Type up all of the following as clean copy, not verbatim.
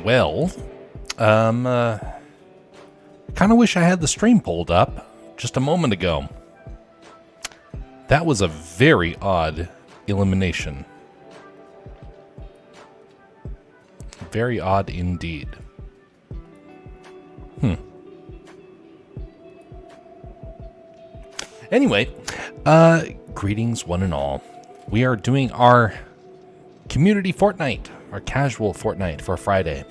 Well, kind of wish I had the stream pulled up just a moment ago. That was a very odd elimination. Very odd indeed. Anyway, greetings one and all. We are doing our community Fortnite, our casual Fortnite for Friday.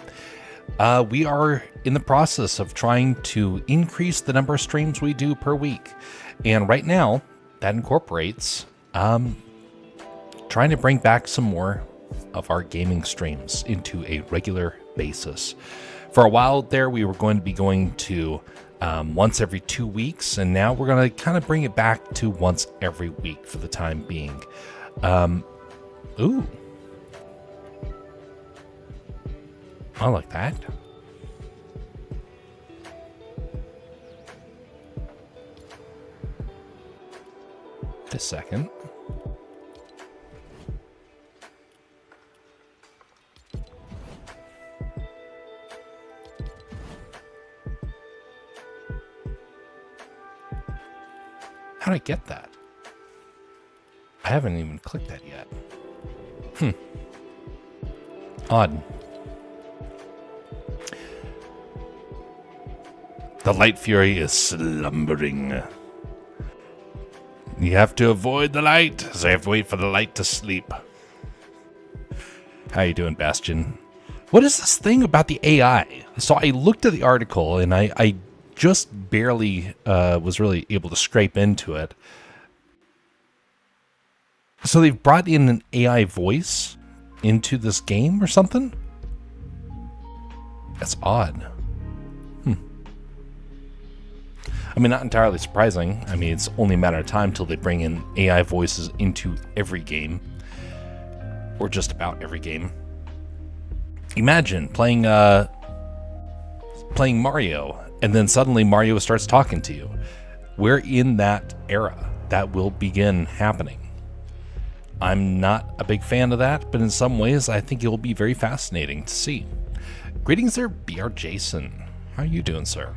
We are in the process of trying to increase the number of streams we do per week. And right now, that incorporates trying to bring back some more of our gaming streams into a regular basis. For a while there, we were going to be going to once every 2 weeks, and now we're going to kind of bring it back to once every week for the time being. Ooh. I like that. Just a second. How did I get that? I haven't even clicked that yet. Odd. The Light Fury is slumbering. You have to avoid the light, so you have to wait for the light to sleep. How you doing, Bastion? What is this thing about the AI? So I looked at the article, and I just barely was really able to scrape into it. So they've brought in an AI voice into this game or something? That's odd. I mean, not entirely surprising. I mean, it's only a matter of time till they bring in AI voices into every game. Or just about every game. Imagine playing Mario, and then suddenly Mario starts talking to you. We're in that era. That will begin happening. I'm not a big fan of that, but in some ways, I think it will be very fascinating to see. Greetings there, BR Jason. How are you doing, sir?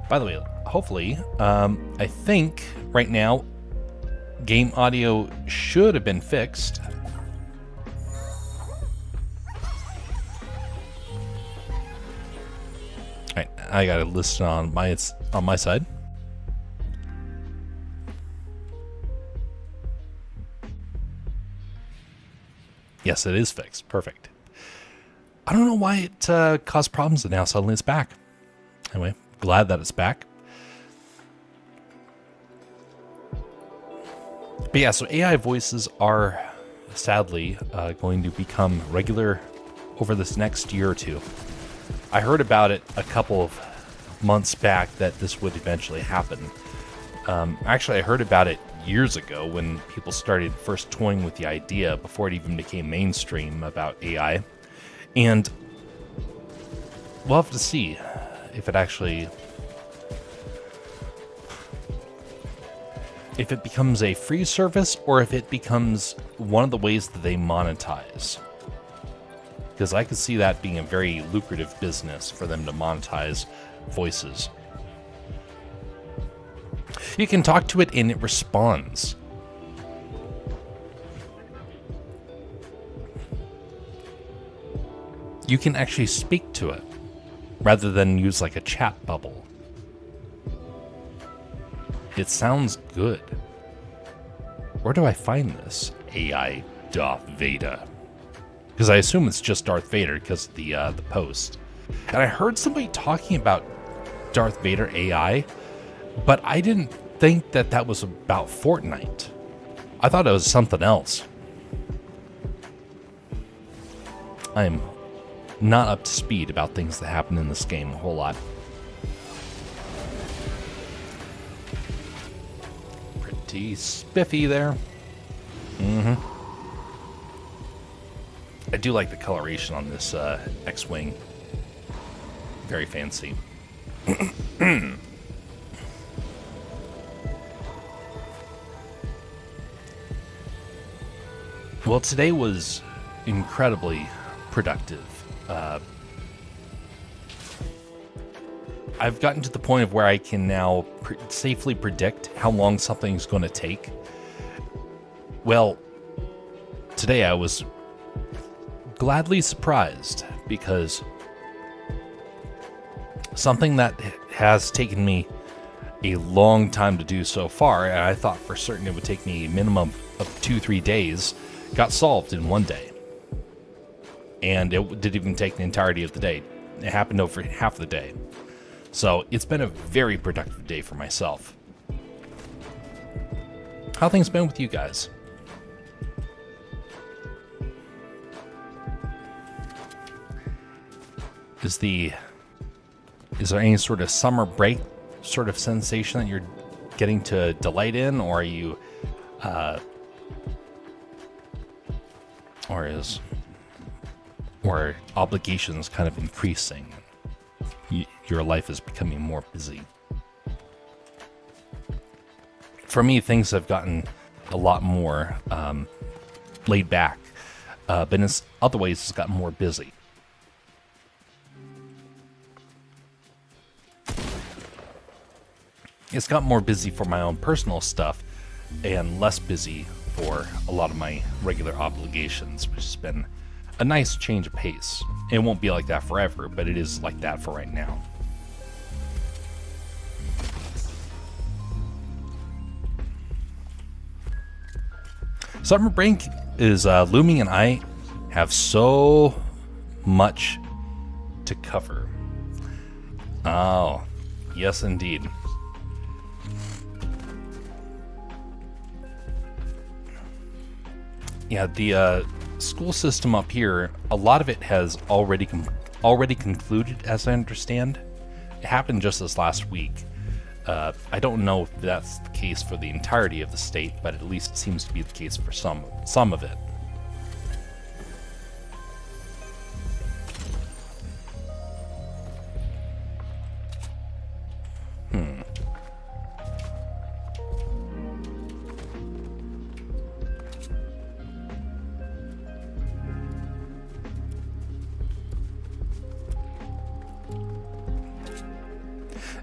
By the way, hopefully, I think right now, game audio should have been fixed. All right, I got it listed on my side. Yes, it is fixed. Perfect. I don't know why it caused problems, and now suddenly it's back. Anyway, glad that it's back. But yeah, so AI voices are sadly going to become regular over this next year or two. I heard about it a couple of months back that this would eventually happen. Actually, I heard about it years ago when people started first toying with the idea before it even became mainstream about AI. And we'll have to see if it actually... if it becomes a free service or if it becomes one of the ways that they monetize. Because I could see that being a very lucrative business for them to monetize voices. You can talk to it and it responds. You can actually speak to it rather than use like a chat bubble. It sounds good. Where do I find this? AI Darth Vader. Because I assume it's just Darth Vader because of the post. And I heard somebody talking about Darth Vader AI, but I didn't think that that was about Fortnite. I thought it was something else. I'm not up to speed about things that happen in this game a whole lot. Pretty spiffy there. I do like the coloration on this X-Wing. Very fancy. Well, today was incredibly productive. I've gotten to the point of where I can now safely predict how long something's going to take. Well, today I was gladly surprised because something that has taken me a long time to do so far, and I thought for certain it would take me a minimum of 2-3 days, got solved in one day. And it didn't even take the entirety of the day. It happened over half the day. So it's been a very productive day for myself. How things been with you guys? Is there any sort of summer break sort of sensation that you're getting to delight in, or are you, or obligations kind of increasing? Your life is becoming more busy. For me, things have gotten a lot more laid back, but in other ways, it's gotten more busy. It's got more busy for my own personal stuff and less busy for a lot of my regular obligations, which has been a nice change of pace. It won't be like that forever, but it is like that for right now. Summer break is looming, and I have so much to cover. Oh, yes indeed. Yeah, the school system up here, a lot of it has already concluded, as I understand. It happened just this last week. I don't know if that's the case for the entirety of the state, but at least it seems to be the case for some of it.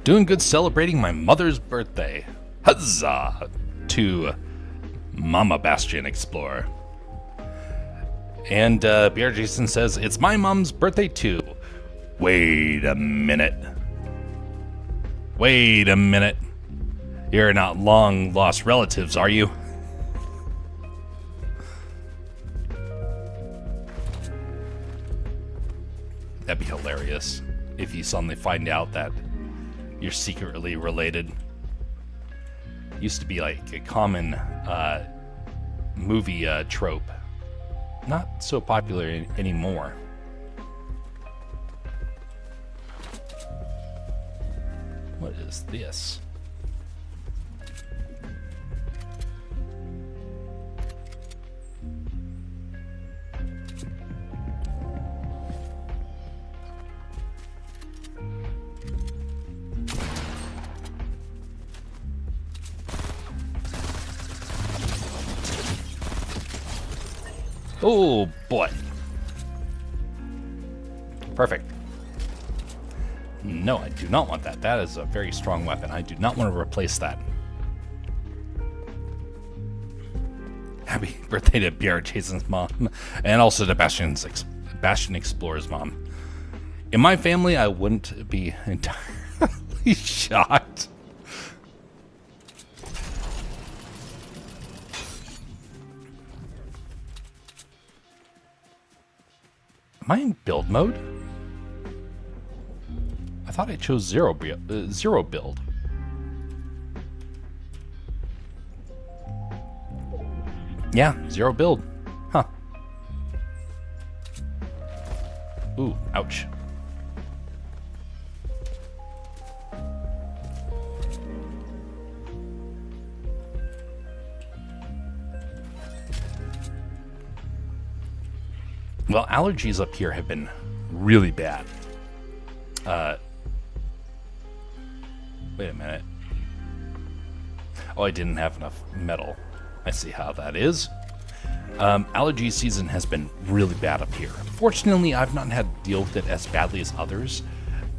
Doing good celebrating my mother's birthday. Huzzah! To Mama Bastion Explorer. And BR Jason says, it's my mom's birthday too. Wait a minute. Wait a minute. You're not long lost relatives, are you? That'd be hilarious if you suddenly find out that you're secretly related. Used to be like a common movie trope. Not so popular anymore. What is this? Oh boy. Perfect. No, I do not want that. That is a very strong weapon. I do not want to replace that. Happy birthday to BR Jason's mom, and also to Bastion Explorer's mom. In my family, I wouldn't be entirely shocked. Am I in build mode? I thought I chose zero build. Yeah, zero build. Huh. Ooh, ouch. Well, allergies up here have been really bad. Wait a minute. Oh, I didn't have enough metal. I see how that is. Allergy season has been really bad up here. Fortunately, I've not had to deal with it as badly as others,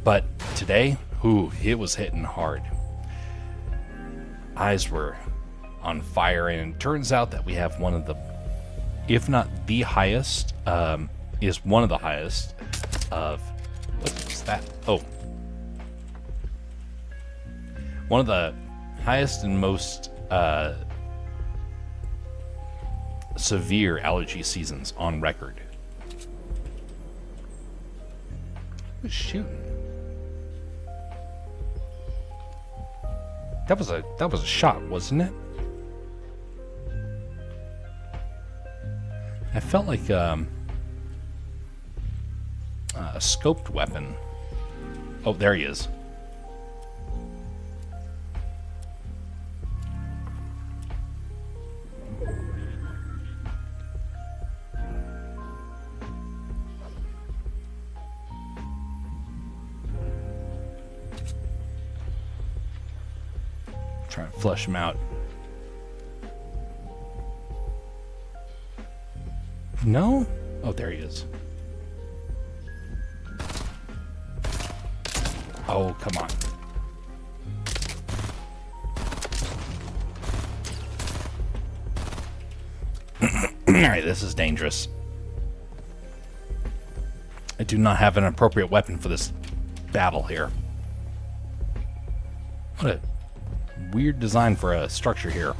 but today, it was hitting hard. Eyes were on fire, and it turns out that we have one of the, if not the highest, is one of the highest of, what was that? Oh. One of the highest and most severe allergy seasons on record. Who's shooting? That was a shot, wasn't it? I felt like a scoped weapon. Oh, there he is. Try and flush him out. No? Oh, there he is. Oh, come on. Alright, this is dangerous. I do not have an appropriate weapon for this battle here. What a weird design for a structure here.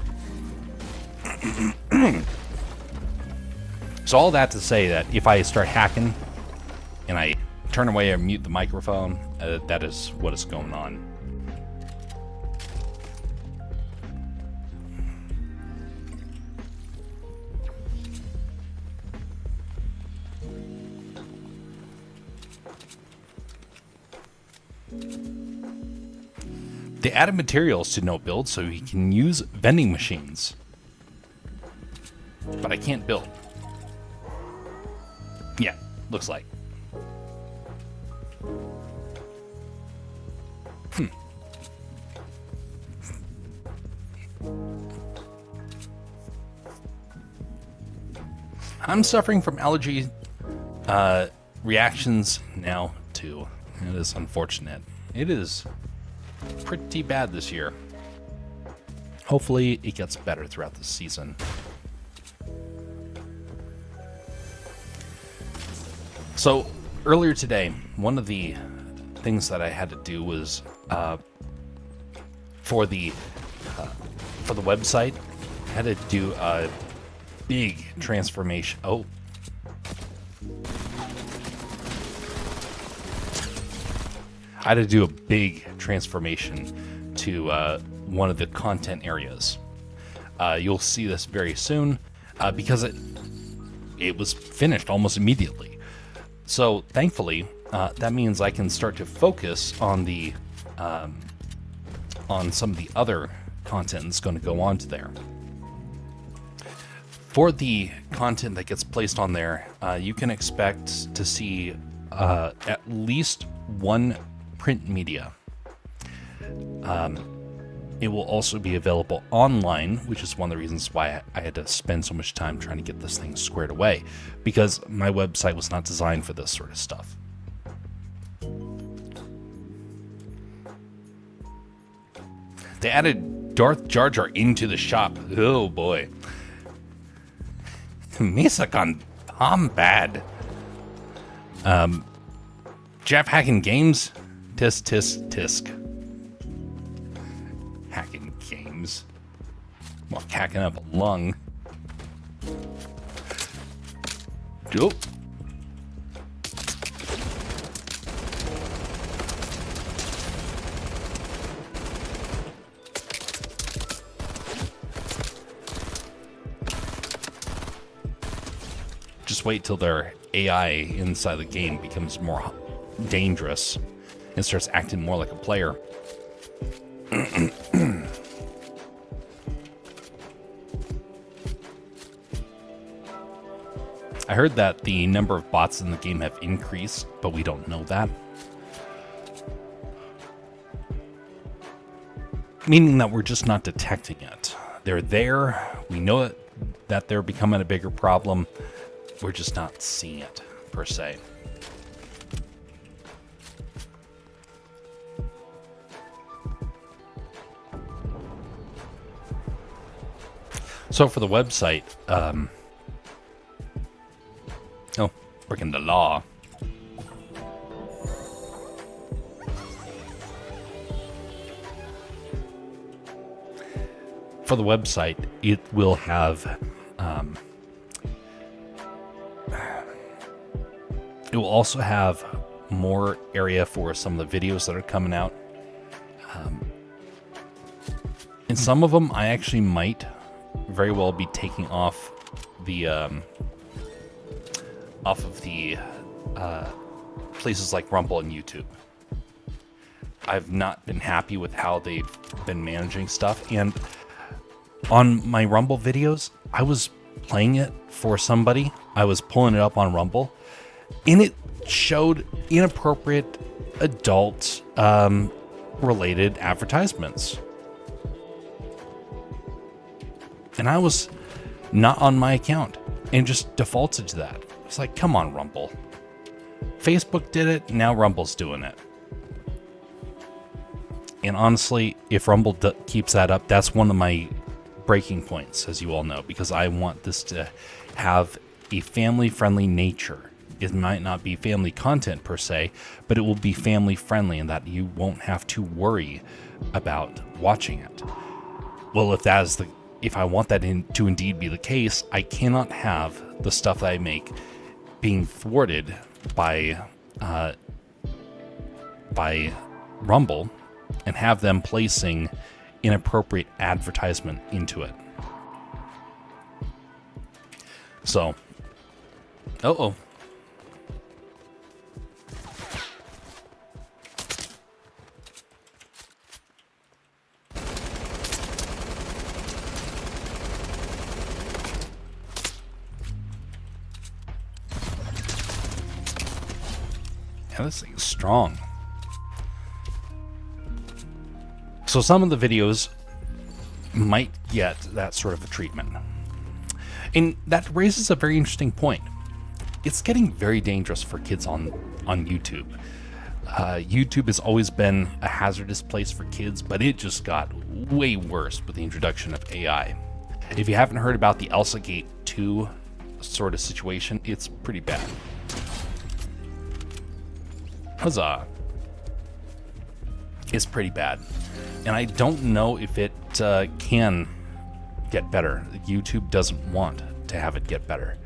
So all that to say that if I start hacking and I turn away or mute the microphone, that is what is going on. They added materials to no build so you can use vending machines. But I can't build. Yeah, looks like. I'm suffering from allergy reactions now, too. It is unfortunate. It is pretty bad this year. Hopefully, it gets better throughout the season. So, earlier today, one of the things that I had to do was for the website, I had to do a big transformation. Oh. I had to do a big transformation to one of the content areas. You'll see this very soon because it was finished almost immediately. So thankfully, that means I can start to focus on the on some of the other content that's going to go on to there. For the content that gets placed on there, you can expect to see at least one print media. It will also be available online, which is one of the reasons why I had to spend so much time trying to get this thing squared away, because my website was not designed for this sort of stuff. They added Darth Jar Jar into the shop. Oh boy. Misa gone bad. Jeff hacking games? Tisk, tisk, tisk. Hacking games. Well, hacking up a lung. Joe. Just wait till their AI inside the game becomes more dangerous and starts acting more like a player. I heard that the number of bots in the game have increased, but we don't know that. Meaning that we're just not detecting it. They're there, we know it, that they're becoming a bigger problem. We're just not seeing it, per se. So for the website, breaking the law. For the website, it will have, it will also have more area for some of the videos that are coming out. And some of them I actually might very well be taking off the, places like Rumble and YouTube. I've not been happy with how they've been managing stuff, and on my Rumble videos, I was playing it for somebody. I was pulling it up on Rumble, and it showed inappropriate adult related advertisements. And I was not on my account and just defaulted to that. It's like, come on, Rumble. Facebook did it, now Rumble's doing it. And honestly, if Rumble keeps that up, that's one of my breaking points, as you all know, because I want this to have a family-friendly nature. It might not be family content per se, but it will be family-friendly in that you won't have to worry about watching it. Well, if I want that to indeed be the case, I cannot have the stuff that I make being thwarted by Rumble and have them placing inappropriate advertisement into it. So, yeah, this thing is strong. So some of the videos might get that sort of a treatment. And that raises a very interesting point. It's getting very dangerous for kids on YouTube. YouTube has always been a hazardous place for kids, but it just got way worse with the introduction of AI. If you haven't heard about the ElsaGate 2 sort of situation, it's pretty bad. Huzzah. It's pretty bad. And I don't know if it can get better. YouTube doesn't want to have it get better.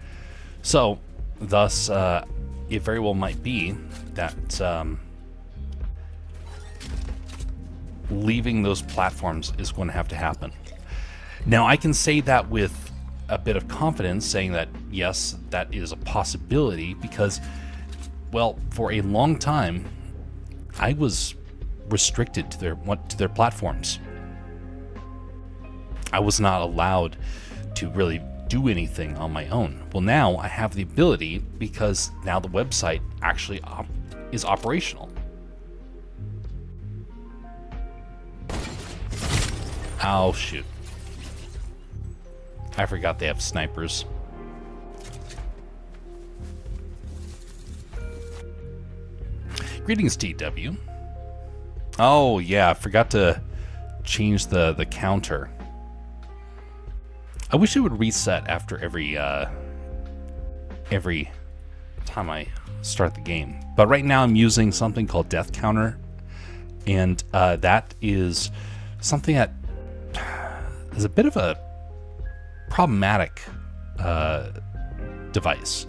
So, thus, it very well might be that leaving those platforms is going to have to happen. Now, I can say that with a bit of confidence, saying that, yes, that is a possibility, because, well, for a long time, I was restricted to their platforms. I was not allowed to really do anything on my own. Well, now I have the ability because now the website actually is operational. Oh, shoot. I forgot they have snipers. Greetings, TW. Oh, yeah, I forgot to change the counter. I wish it would reset after every time I start the game. But right now I'm using something called Death Counter, and that is something that is a bit of a problematic device.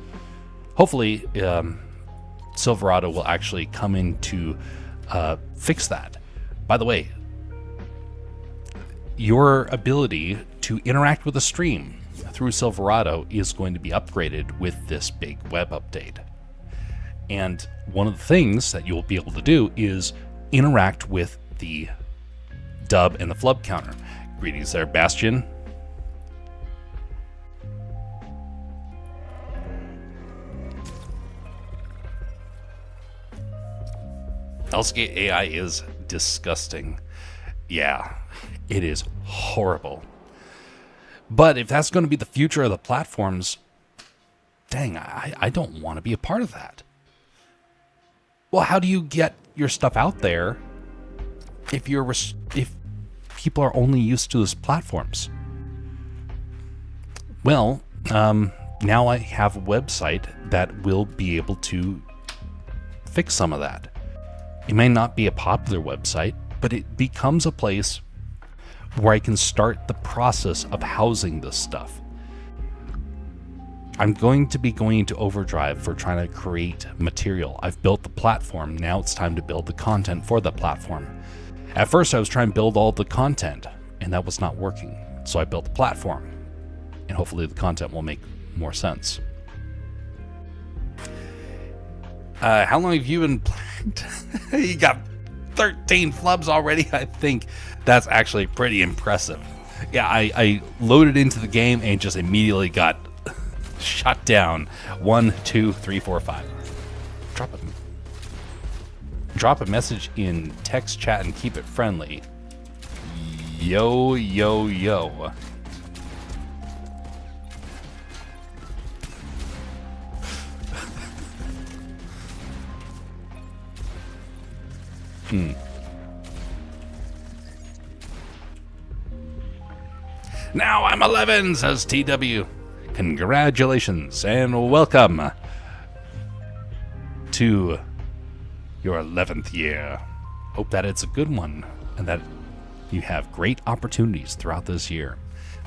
Hopefully, Silverado will actually come in to fix that. By the way, your ability to interact with a stream through Silverado is going to be upgraded with this big web update. And one of the things that you'll be able to do is interact with the dub and the flub counter. Greetings there, Bastion. ElsaGate AI is disgusting. Yeah, it is horrible. But if that's going to be the future of the platforms, dang, I don't want to be a part of that. Well, how do you get your stuff out there if people are only used to those platforms? Well, now I have a website that will be able to fix some of that. It may not be a popular website, but it becomes a place where I can start the process of housing this stuff. I'm going to be going into overdrive for trying to create material. I've built the platform. Now it's time to build the content for the platform. At first I was trying to build all the content, and that was not working. So I built the platform, and hopefully the content will make more sense. How long have you been playing? You got 13 flubs already. I think that's actually pretty impressive. Yeah, I loaded into the game and just immediately got shut down. 1, 2, 3, 4, 5. Drop a message in text chat and keep it friendly. Yo, yo, yo. Now I'm 11, says TW. Congratulations and welcome to your 11th year. Hope that it's a good one and that you have great opportunities throughout this year.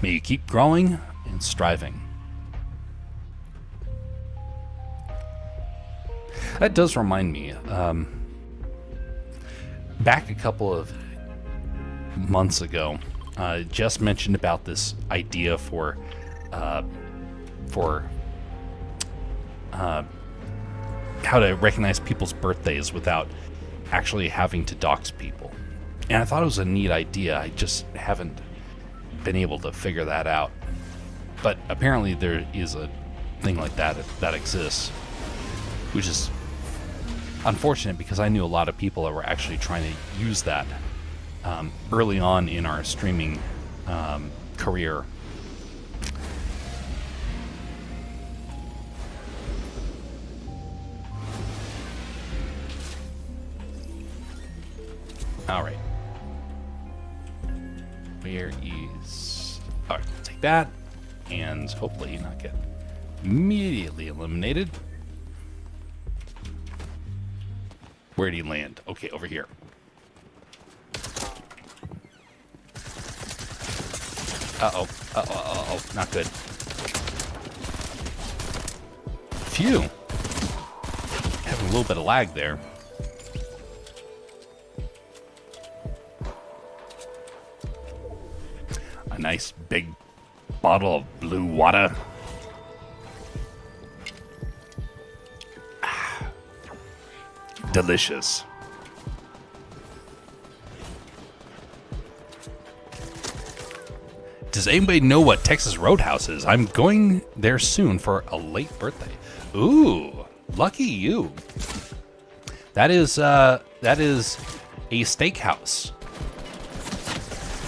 May you keep growing and striving. That does remind me, back a couple of months ago, Jess mentioned about this idea for how to recognize people's birthdays without actually having to dox people. And I thought it was a neat idea. I just haven't been able to figure that out. But apparently there is a thing like that exists, which is unfortunate because I knew a lot of people that were actually trying to use that early on in our streaming career. All right. Where is... All right, take that, and hopefully not get immediately eliminated. Where did he land? Okay, over here. Uh-oh. Uh-oh. Not good. Phew. Having a little bit of lag there. A nice big bottle of blue water. Delicious. Does anybody know what Texas Roadhouse is? I'm going there soon for a late birthday. Ooh, lucky you. That is a steakhouse.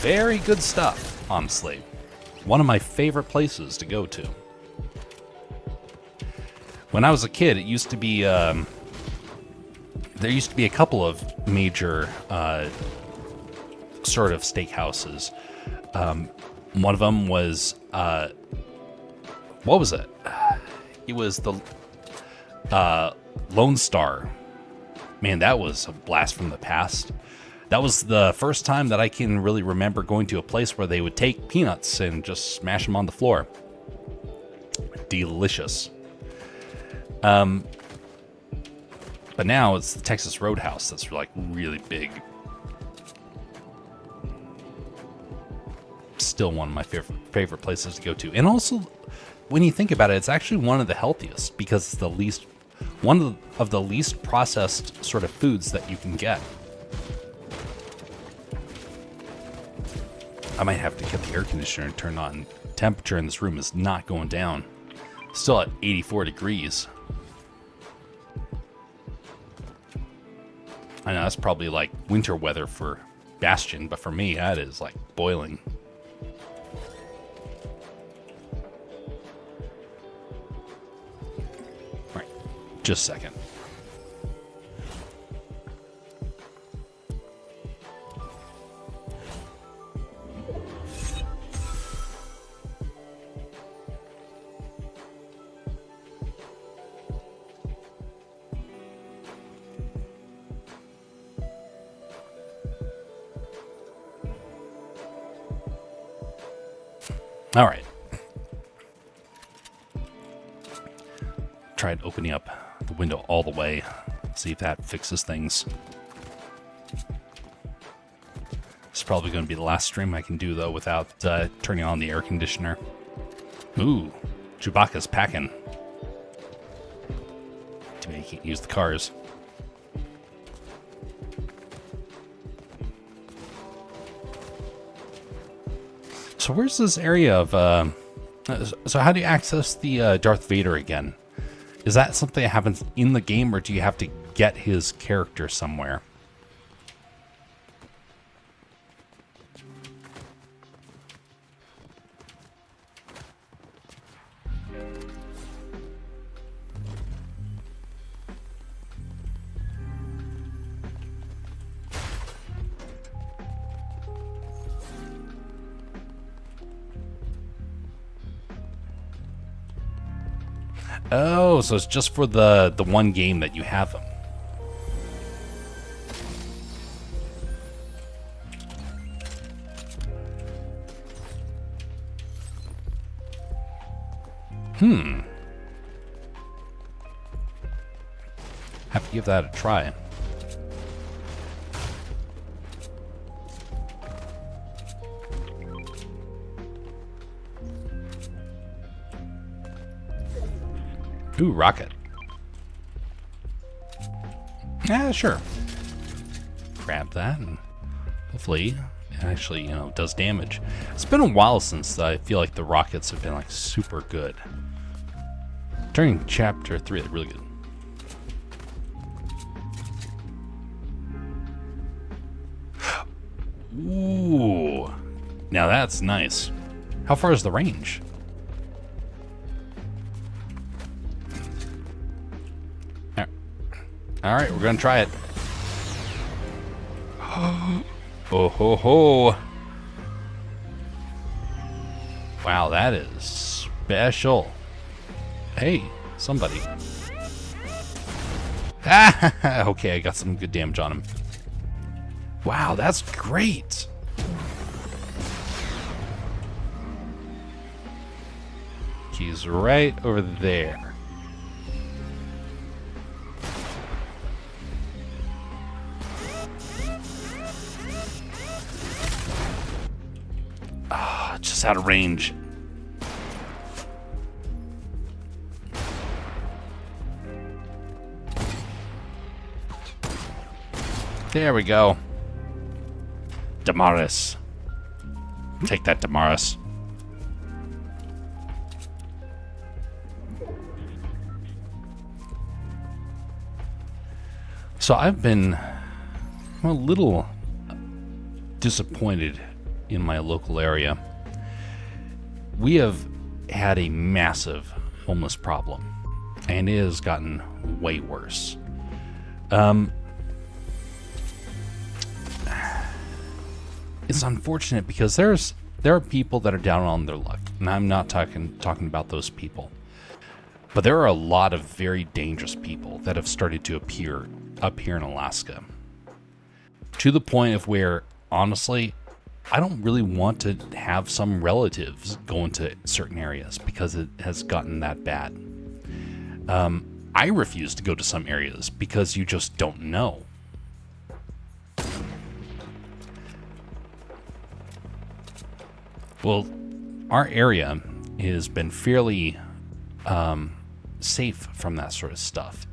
Very good stuff, honestly. One of my favorite places to go to. When I was a kid, it used to be there used to be a couple of major sort of steakhouses. One of them was what was it? It was the Lone Star. Man, that was a blast from the past. That was the first time that I can really remember going to a place where they would take peanuts and just smash them on the floor. Delicious. But now it's the Texas Roadhouse that's like really big. Still one of my favorite places to go to. And also, when you think about it, it's actually one of the healthiest because it's one of the least processed sort of foods that you can get. I might have to get the air conditioner turned on. Temperature in this room is not going down. Still at 84 degrees. I know that's probably like winter weather for Bastion, but for me, that is like boiling. Just a second. All right. Tried opening up the window all the way. See if that fixes things. It's probably going to be the last stream I can do, though, without turning on the air conditioner. Ooh, Chewbacca's packing. Too bad you can't use the cars. So where's this area of... so how do you access the Darth Vader again? Is that something that happens in the game, or do you have to get his character somewhere? Oh, so it's just for the one game that you have them. Have to give that a try. Ooh, rocket. Yeah, sure. Grab that and hopefully it actually, does damage. It's been a while since I feel like the rockets have been like super good. During chapter 3, they're really good. Ooh. Now that's nice. How far is the range? All right, we're gonna try it. Oh ho ho! Wow, that is special. Hey, somebody. Ah, okay, I got some good damage on him. Wow, that's great. He's right over there. Just out of range. There we go. Damaris. Take that, Damaris. So I've been a little disappointed in my local area. We have had a massive homeless problem, and it has gotten way worse. It's unfortunate because there are people that are down on their luck, and I'm not talking about those people. But there are a lot of very dangerous people that have started to appear up here in Alaska, to the point of where, honestly, I don't really want to have some relatives go into certain areas because it has gotten that bad. I refuse to go to some areas because you just don't know. Well, our area has been fairly safe from that sort of stuff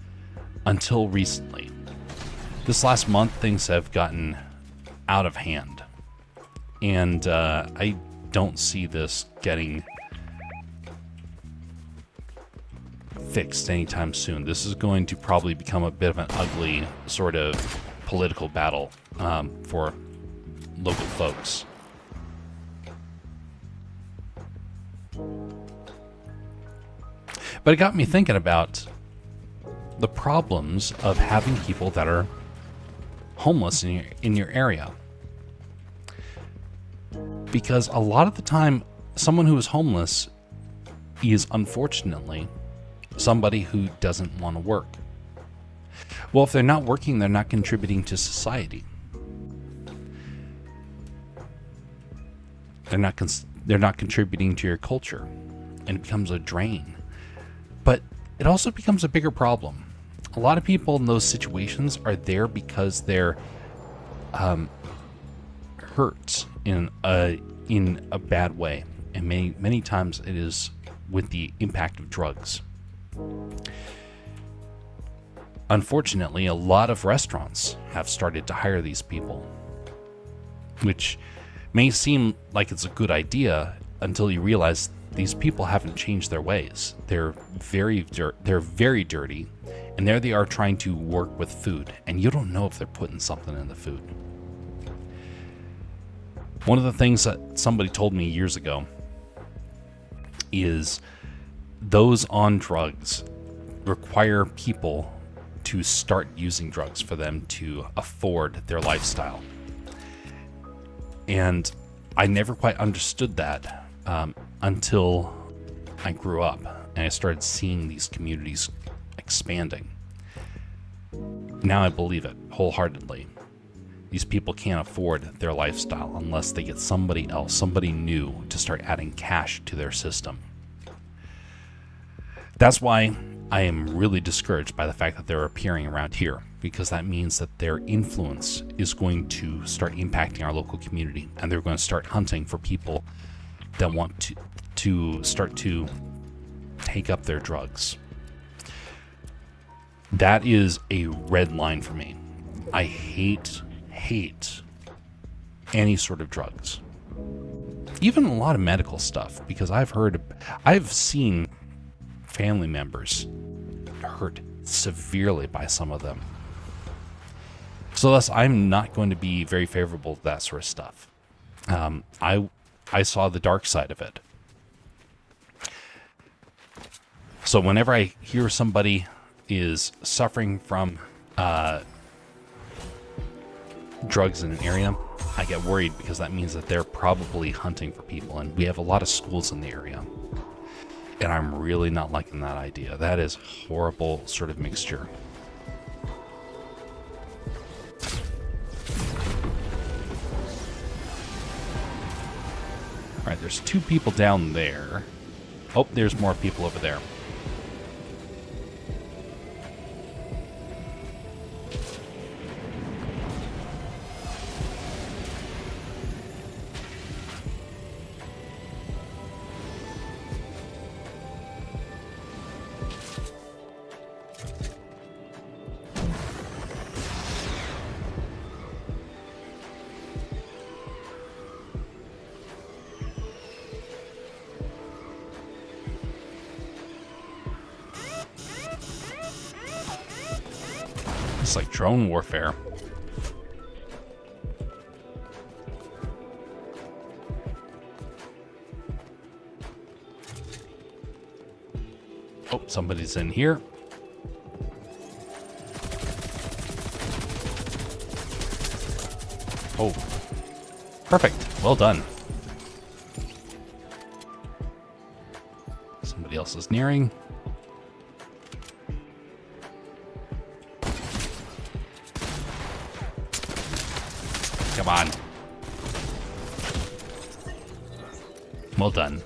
until recently. This last month, things have gotten out of hand. And I don't see this getting fixed anytime soon. This is going to probably become a bit of an ugly sort of political battle for local folks. But it got me thinking about the problems of having people that are homeless in your area. Because a lot of the time, someone who is homeless is unfortunately somebody who doesn't want to work. Well, if they're not working, they're not contributing to society. They're not contributing to your culture, and it becomes a drain. But it also becomes a bigger problem. A lot of people in those situations are there because they're hurt in a bad way, and many times it is with the impact of drugs. Unfortunately, a lot of restaurants have started to hire these people, which may seem like it's a good idea until you realize these people haven't changed their ways. They're very dirty, and there they are trying to work with food, and you don't know if they're putting something in the food. One of the things that somebody told me years ago is those on drugs require people to start using drugs for them to afford their lifestyle. And I never quite understood that until I grew up and I started seeing these communities expanding. Now I believe it wholeheartedly. These people can't afford their lifestyle unless they get somebody else, somebody new, to start adding cash to their system. That's why I am really discouraged by the fact that they're appearing around here, because that means that their influence is going to start impacting our local community, and they're going to start hunting for people that want to start to take up their drugs. That is a red line for me. I hate any sort of drugs, even a lot of medical stuff, because I've seen family members hurt severely by some of them. So thus, I'm not going to be very favorable to that sort of stuff. I saw the dark side of it. So whenever I hear somebody is suffering from drugs in an area, I get worried, because that means that they're probably hunting for people, and we have a lot of schools in the area. And I'm really not liking that idea. That is a horrible sort of mixture. All right, there's 2 people down there. Oh, there's more people over there. It's like drone warfare. Oh, somebody's in here. Oh, perfect. Well done. Somebody else is nearing. Come on. Well done.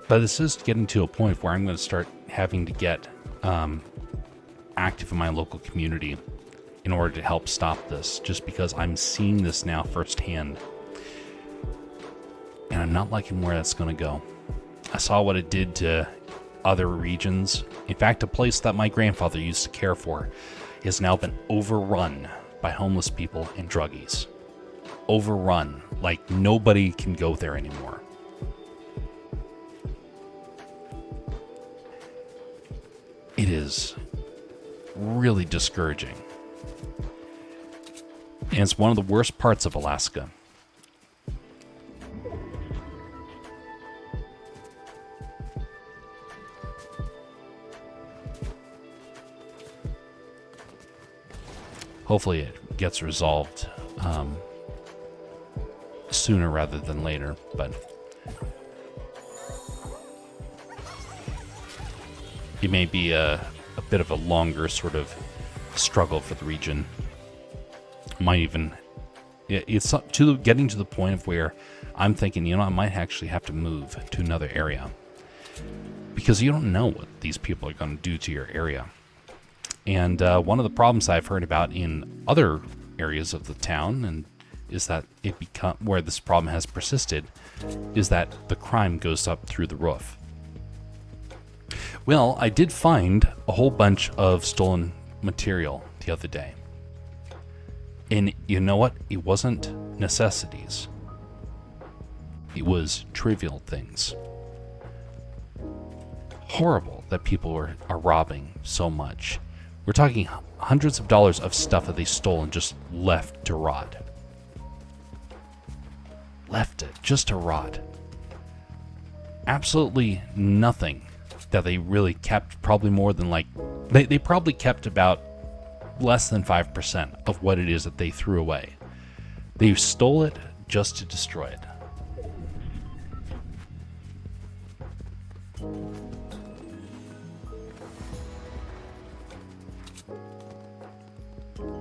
But this is getting to a point where I'm going to start having to get active in my local community in order to help stop this, just because I'm seeing this now firsthand. And I'm not liking where that's going to go. I saw what it did to other regions. In fact, a place that my grandfather used to care for has now been overrun by homeless people and druggies. Overrun. Like, nobody can go there anymore. It is really discouraging. And it's one of the worst parts of Alaska. Hopefully it gets resolved sooner rather than later, but it may be a bit of a longer sort of struggle for the region. Might even, it's up to getting to the point of where I'm thinking, you know, I might actually have to move to another area, because you don't know what these people are going to do to your area. And one of the problems I've heard about in other areas of the town, and is that where this problem has persisted, is that the crime goes up through the roof. Well, I did find a whole bunch of stolen material the other day. And you know what? It wasn't necessities. It was trivial things. Horrible that people are robbing so much. We're talking hundreds of dollars of stuff that they stole and just left to rot. Left it just to rot. Absolutely nothing that they really kept, probably more than they probably kept about less than 5% of what it is that they threw away. They stole it just to destroy it.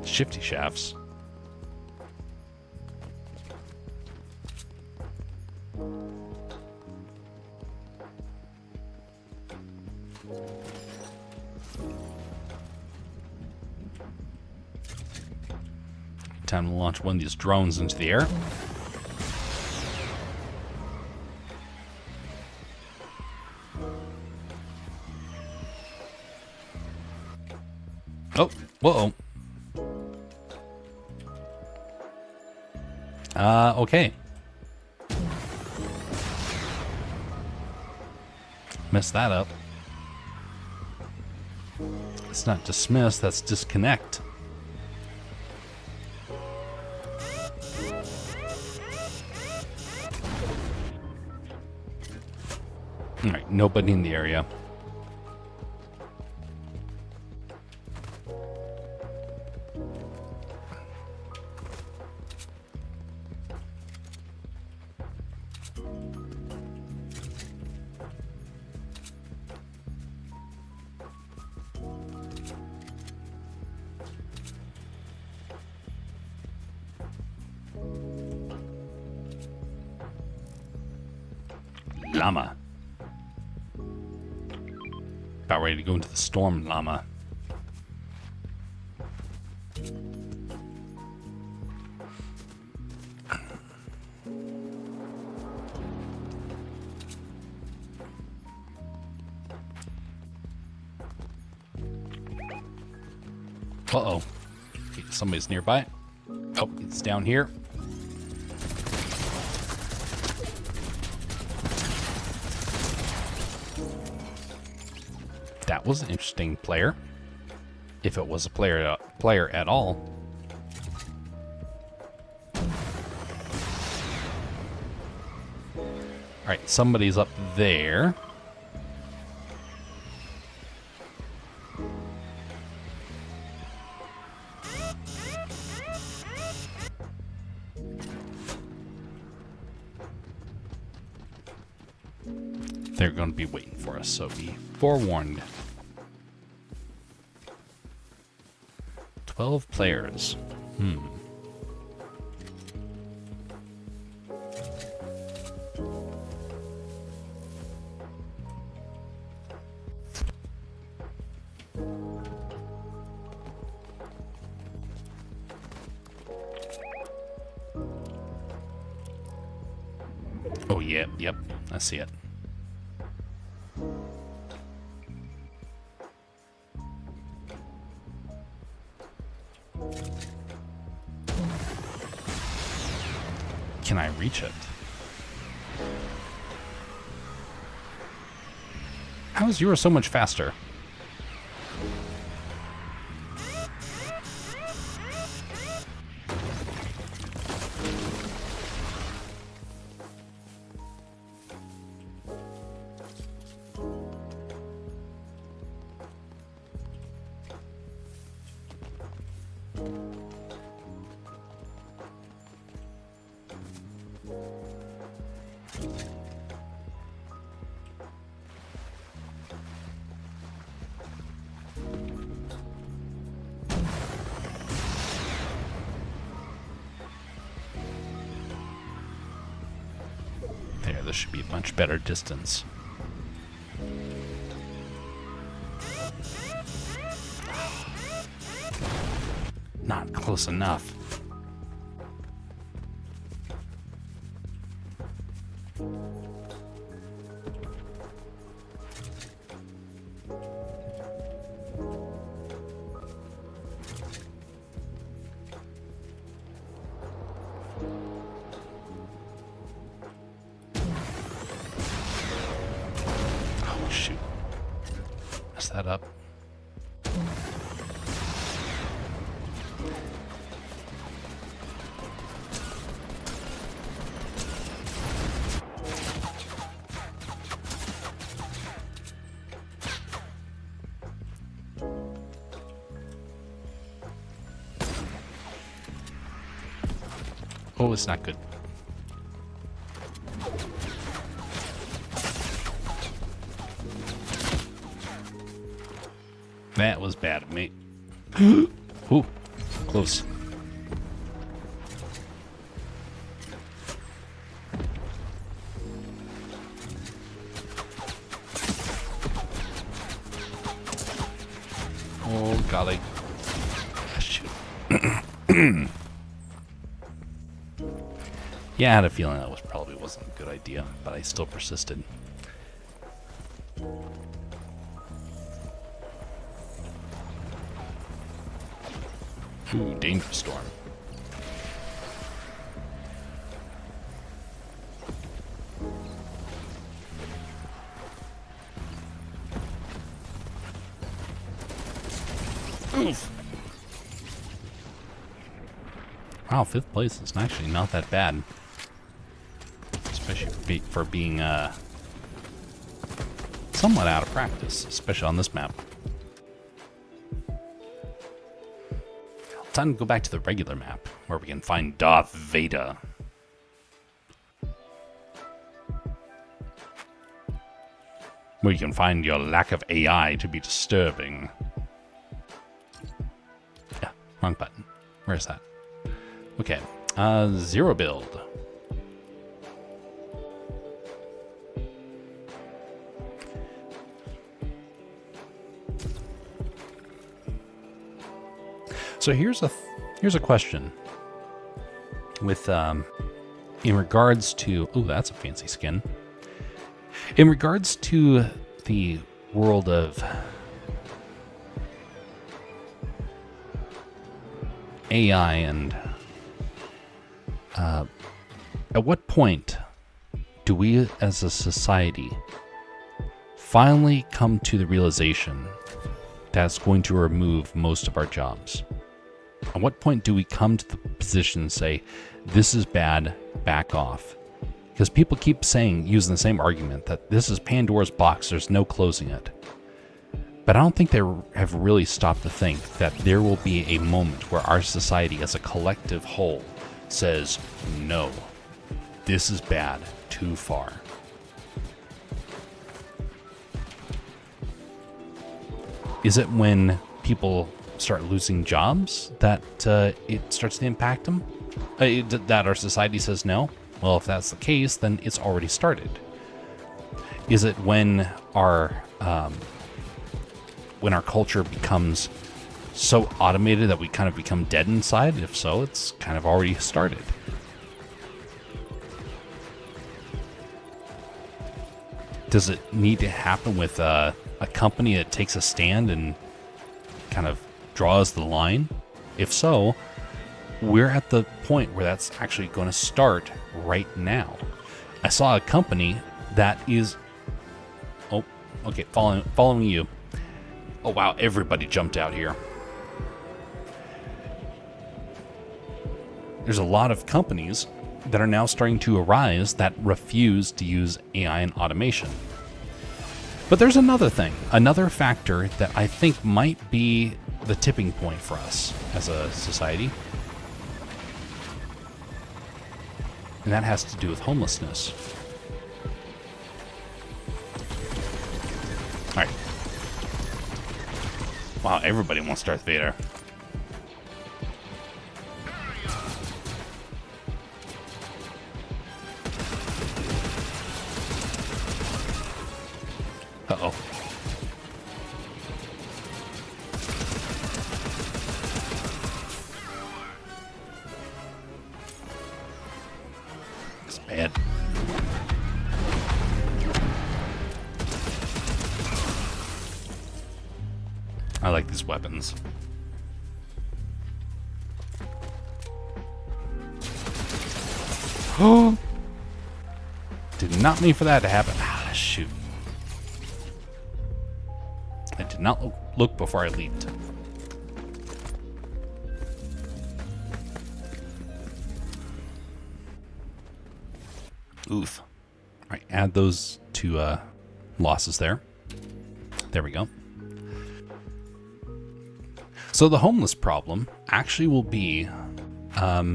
Shifty shafts. Time to launch one of these drones into the air. Oh, whoa. Okay. Messed that up. It's not dismiss, that's disconnect. Alright, nobody in the area. Llama. About ready to go into the storm, llama. Uh-oh. Okay, somebody's nearby. Oh, it's down here. That was an interesting player, if it was a player at all. All right, somebody's up there. They're going to be waiting for us, so be forewarned. 12 players. Oh, yeah, yep, I see it. Can I reach it? How is yours so much faster? There, this should be a much better distance. Not close enough. Oh, shoot. Mess that up. Oh, it's not good. That was bad of me. Ooh, close. Oh, golly. Shoot. Yeah, I had a feeling that probably wasn't a good idea, but I still persisted. Ooh, danger storm. Oof. Wow, 5th place is actually not that bad. Especially for being somewhat out of practice, especially on this map. Time to go back to the regular map, where we can find Darth Vader. Where you can find your lack of AI to be disturbing. Yeah, wrong button. Where's that? Okay, 0 build. So here's a question with in regards to, oh, that's a fancy skin. In regards to the world of AI and at what point do we as a society finally come to the realization that it's going to remove most of our jobs? At what point do we come to the position and say, this is bad, back off? Because people keep saying, using the same argument, that this is Pandora's box, there's no closing it. But I don't think they have really stopped to think that there will be a moment where our society as a collective whole says, no, this is bad, too far. Is it when people start losing jobs that it starts to impact them? That our society says no? Well, if that's the case, then it's already started. Is it when our culture becomes so automated that we kind of become dead inside? If so, it's kind of already started. Does it need to happen with a company that takes a stand and kind of draws the line? If so, we're at the point where that's actually going to start right now. I saw a company that is... Oh, okay, following you. Oh, wow, everybody jumped out here. There's a lot of companies that are now starting to arise that refuse to use AI and automation. But there's another thing, another factor that I think might be the tipping point for us as a society. And that has to do with homelessness. All right. Wow, everybody wants Darth Vader. Uh-oh. It's bad. I like these weapons. Oh! Did not mean for that to happen. Ah, shoot. I did not look before I leaped. Oof. All right, add those to losses there. There we go. So the homeless problem actually will be a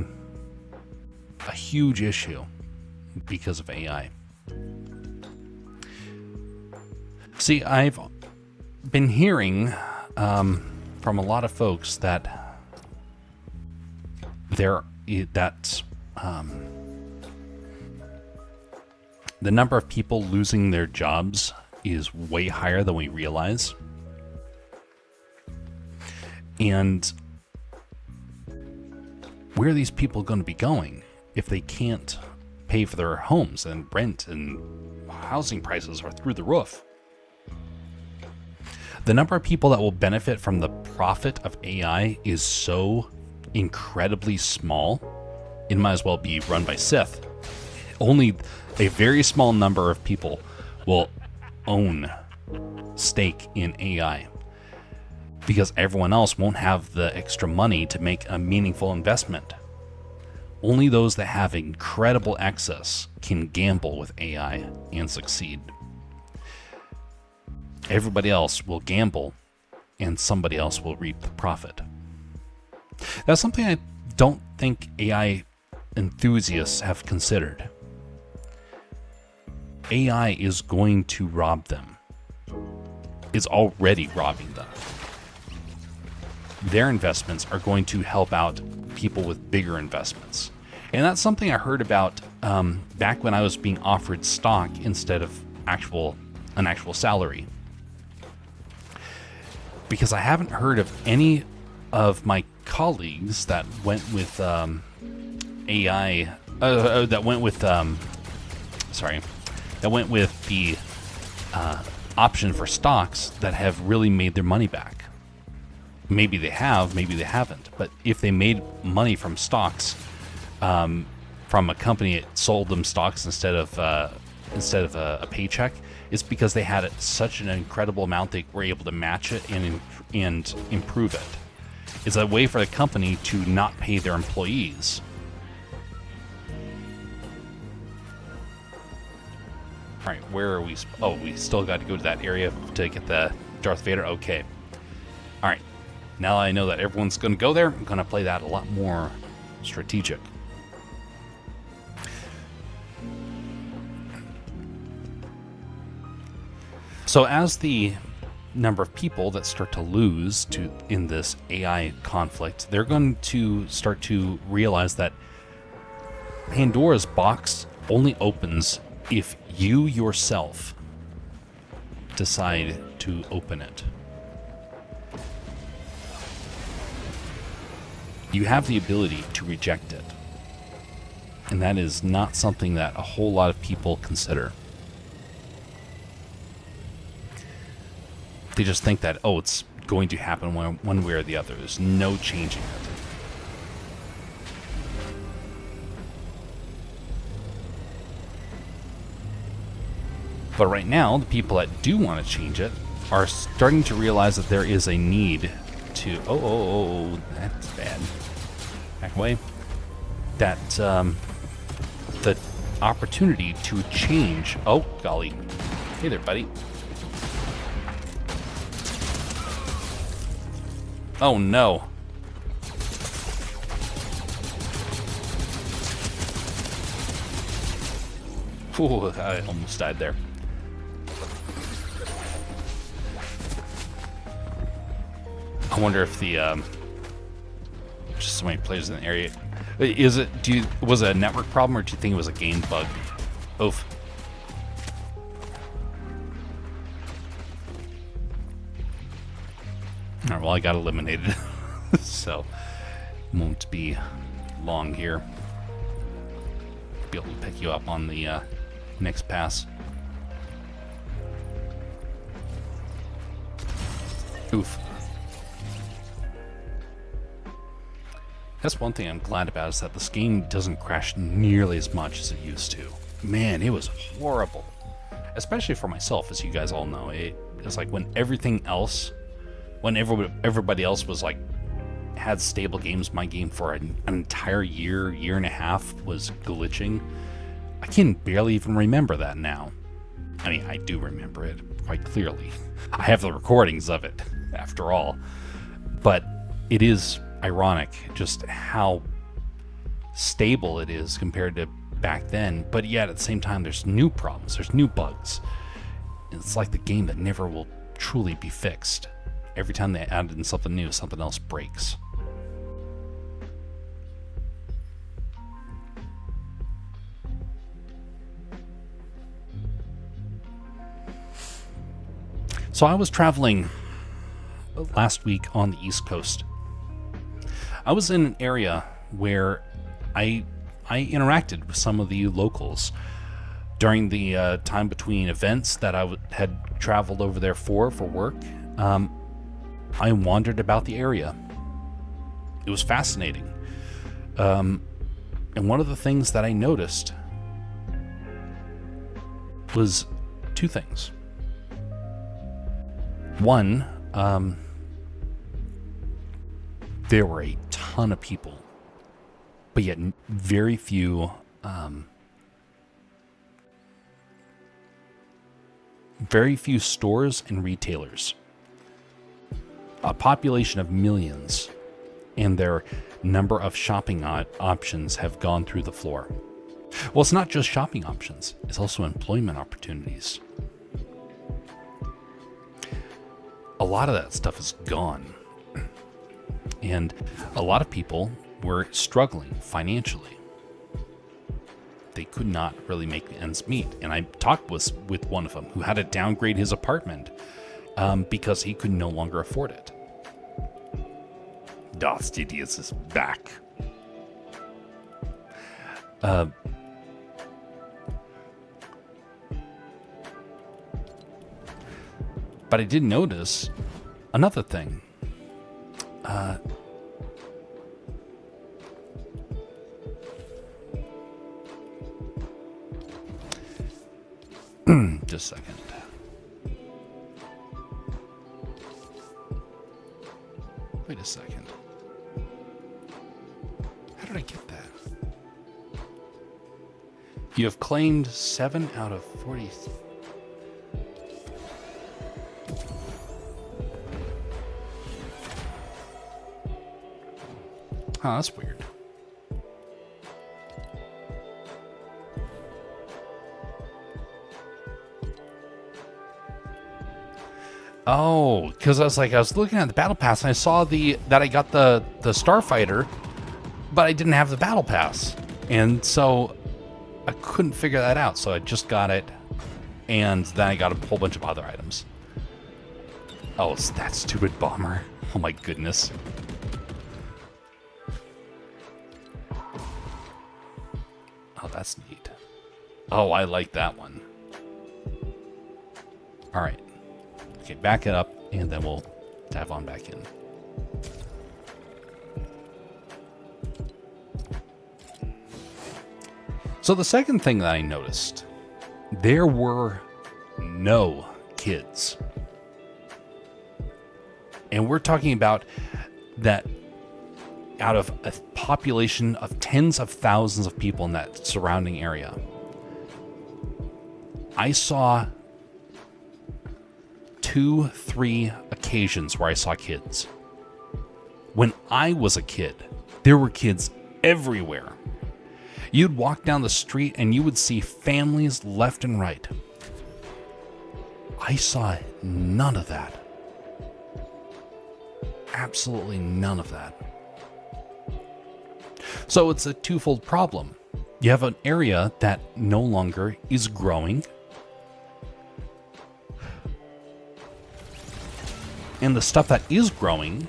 huge issue because of AI. See, I've been hearing from a lot of folks that the number of people losing their jobs is way higher than we realize. And where are these people going to be going if they can't pay for their homes, and rent and housing prices are through the roof? The number of people that will benefit from the profit of AI is so incredibly small, it might as well be run by Sith. Only a very small number of people will own stake in AI, because everyone else won't have the extra money to make a meaningful investment. Only those that have incredible access can gamble with AI and succeed. Everybody else will gamble, and somebody else will reap the profit. That's something I don't think AI enthusiasts have considered. AI is going to rob them. It's already robbing them. Their investments are going to help out people with bigger investments. And that's something I heard about back when I was being offered stock instead of an actual salary. Because I haven't heard of any of my colleagues that went with AI, that went with the option for stocks that have really made their money back. Maybe they have, maybe they haven't. But if they made money from stocks, from a company that sold them stocks instead of a paycheck, it's because they had such an incredible amount they were able to match it and improve it. It's a way for the company to not pay their employees. All right, where are we? Oh, we still got to go to that area to get the Darth Vader. Okay. All right. Now I know that everyone's going to go there. I'm going to play that a lot more strategic. So as the number of people that start to lose in this AI conflict, they're going to start to realize that Pandora's box only opens if you yourself decide to open it. You have the ability to reject it. And that is not something that a whole lot of people consider. They just think that, oh, it's going to happen one way or the other. There's no changing it. But right now, the people that do want to change it are starting to realize that there is a need to... Oh, that's bad. Back away. That the opportunity to change... Oh, golly. Hey there, buddy. Oh no. Ooh, I almost died there. I wonder if the just so many players in the area. Was it a network problem, or do you think it was a game bug? Oof. All right, well, I got eliminated, so won't be long here. Be able to pick you up on the next pass. Oof. That's one thing I'm glad about, is that this game doesn't crash nearly as much as it used to. Man, it was horrible. Especially for myself, as you guys all know. It's like when everything else, when everybody else was like, had stable games, my game for an entire year and a half was glitching. I can barely even remember that now. I mean, I do remember it quite clearly. I have the recordings of it, after all. But it is ironic just how stable it is compared to back then, but yet at the same time there's new problems, there's new bugs. It's like the game that never will truly be fixed. Every time they add in something new, something else breaks. So I was traveling last week on the East Coast. I was in an area where I interacted with some of the locals during the time between events that I had traveled over there for work. I wandered about the area. It was fascinating. And one of the things that I noticed was two things. One, there were a ton of people, but yet very few stores and retailers. A population of millions, and their number of shopping options have gone through the floor. Well, it's not just shopping options, it's also employment opportunities. A lot of that stuff is gone. And a lot of people were struggling financially. They could not really make the ends meet. And I talked with one of them who had to downgrade his apartment because he could no longer afford it. Das Idiots is back. But I did notice another thing. Just a second. Wait a second. How did I get that? You have claimed 7 out of 40. Oh, that's weird. Oh, because I was looking at the battle pass and I saw that I got the starfighter, but I didn't have the battle pass, and so I couldn't figure that out. So I just got it, and then I got a whole bunch of other items. Oh, it's that stupid bomber! Oh my goodness. Oh, that's neat. Oh, I like that one. All right. Okay, back it up, and then we'll dive on back in. So the second thing that I noticed, there were no kids. And we're talking about that out of a population of tens of thousands of people in that surrounding area. I saw 2-3 occasions where I saw kids. When I was a kid, there were kids everywhere. You'd walk down the street and you would see families left and right. I saw none of that. Absolutely none of that. So it's a twofold problem. You have an area that no longer is growing, and the stuff that is growing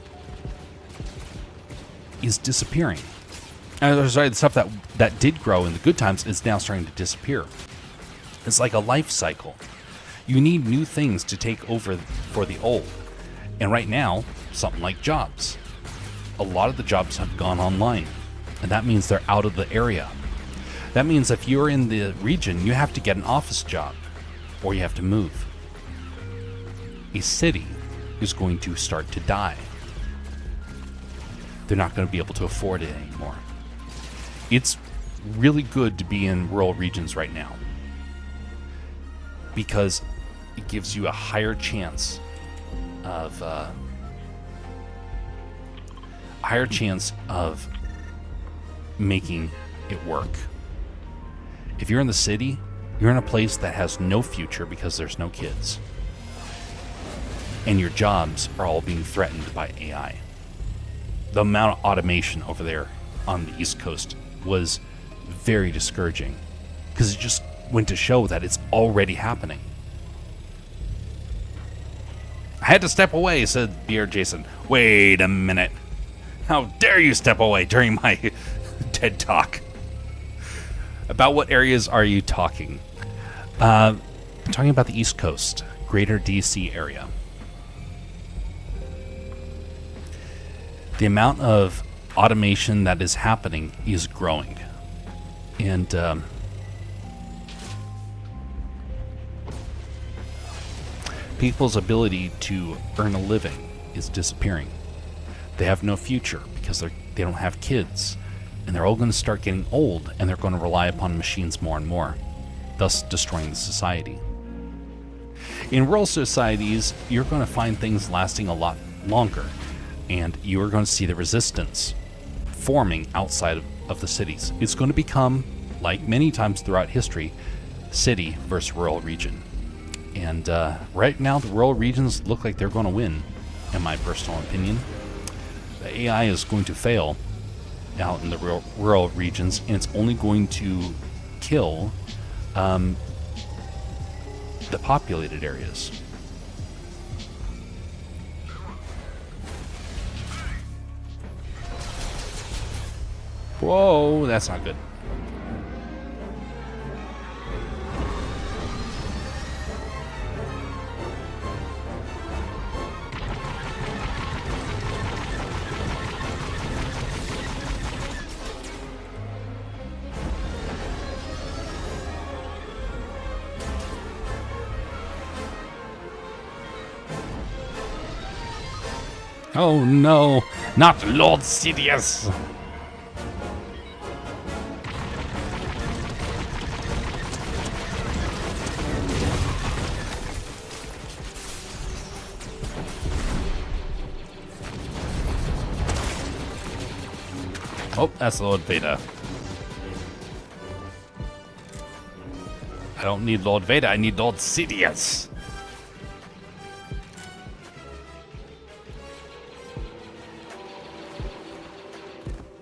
is disappearing. Sorry, the stuff that did grow in the good times is now starting to disappear. It's like a life cycle. You need new things to take over for the old. And right now, something like jobs. A lot of the jobs have gone online, and that means they're out of the area. That means if you're in the region, you have to get an office job, or you have to move. A city is going to start to die. They're not going to be able to afford it anymore. It's really good to be in rural regions right now because it gives you a higher chance of making it work. If you're in the city, you're in a place that has no future because there's no kids. And your jobs are all being threatened by AI. The amount of automation over there on the East Coast was very discouraging because it just went to show that it's already happening. I had to step away, said Beer Jason. Wait a minute. How dare you step away during my TED Talk? About what areas are you talking? I'm talking about the East Coast, greater DC area. The amount of automation that is happening is growing. And people's ability to earn a living is disappearing. They have no future because they don't have kids. And they're all going to start getting old, and they're going to rely upon machines more and more, thus destroying the society. In rural societies, you're going to find things lasting a lot longer, and you are going to see the resistance forming outside of the cities. It's going to become, like many times throughout history, city versus rural region. And right now, the rural regions look like they're going to win, in my personal opinion. The AI is going to fail out in the rural regions, and it's only going to kill the populated areas. Whoa, that's not good. Oh no, not Lord Sidious! Oh, that's Lord Vader. I don't need Lord Vader, I need Lord Sidious.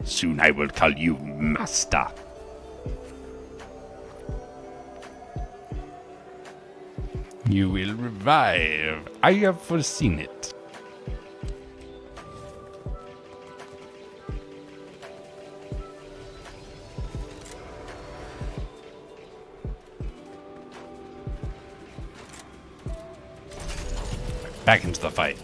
Soon I will call you Master. You will revive. I have foreseen it. Back into the fight.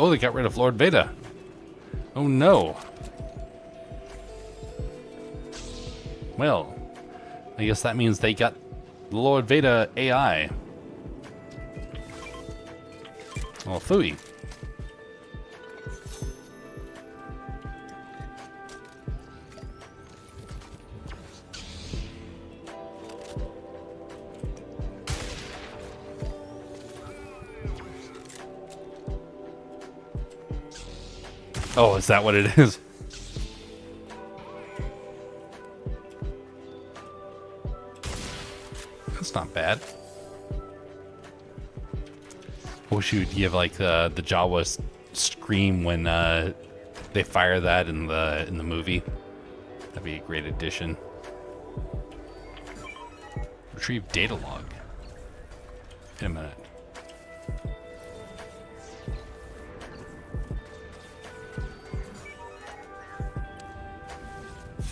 Oh, they got rid of Lord Vader. Oh no. Well, I guess that means they got Lord Vader AI. Well, phooey. Oh, is that what it is? That's not bad. I wish you'd give like the Jawa scream when they fire that in the movie. That'd be a great addition. Retrieve data log. Wait a minute.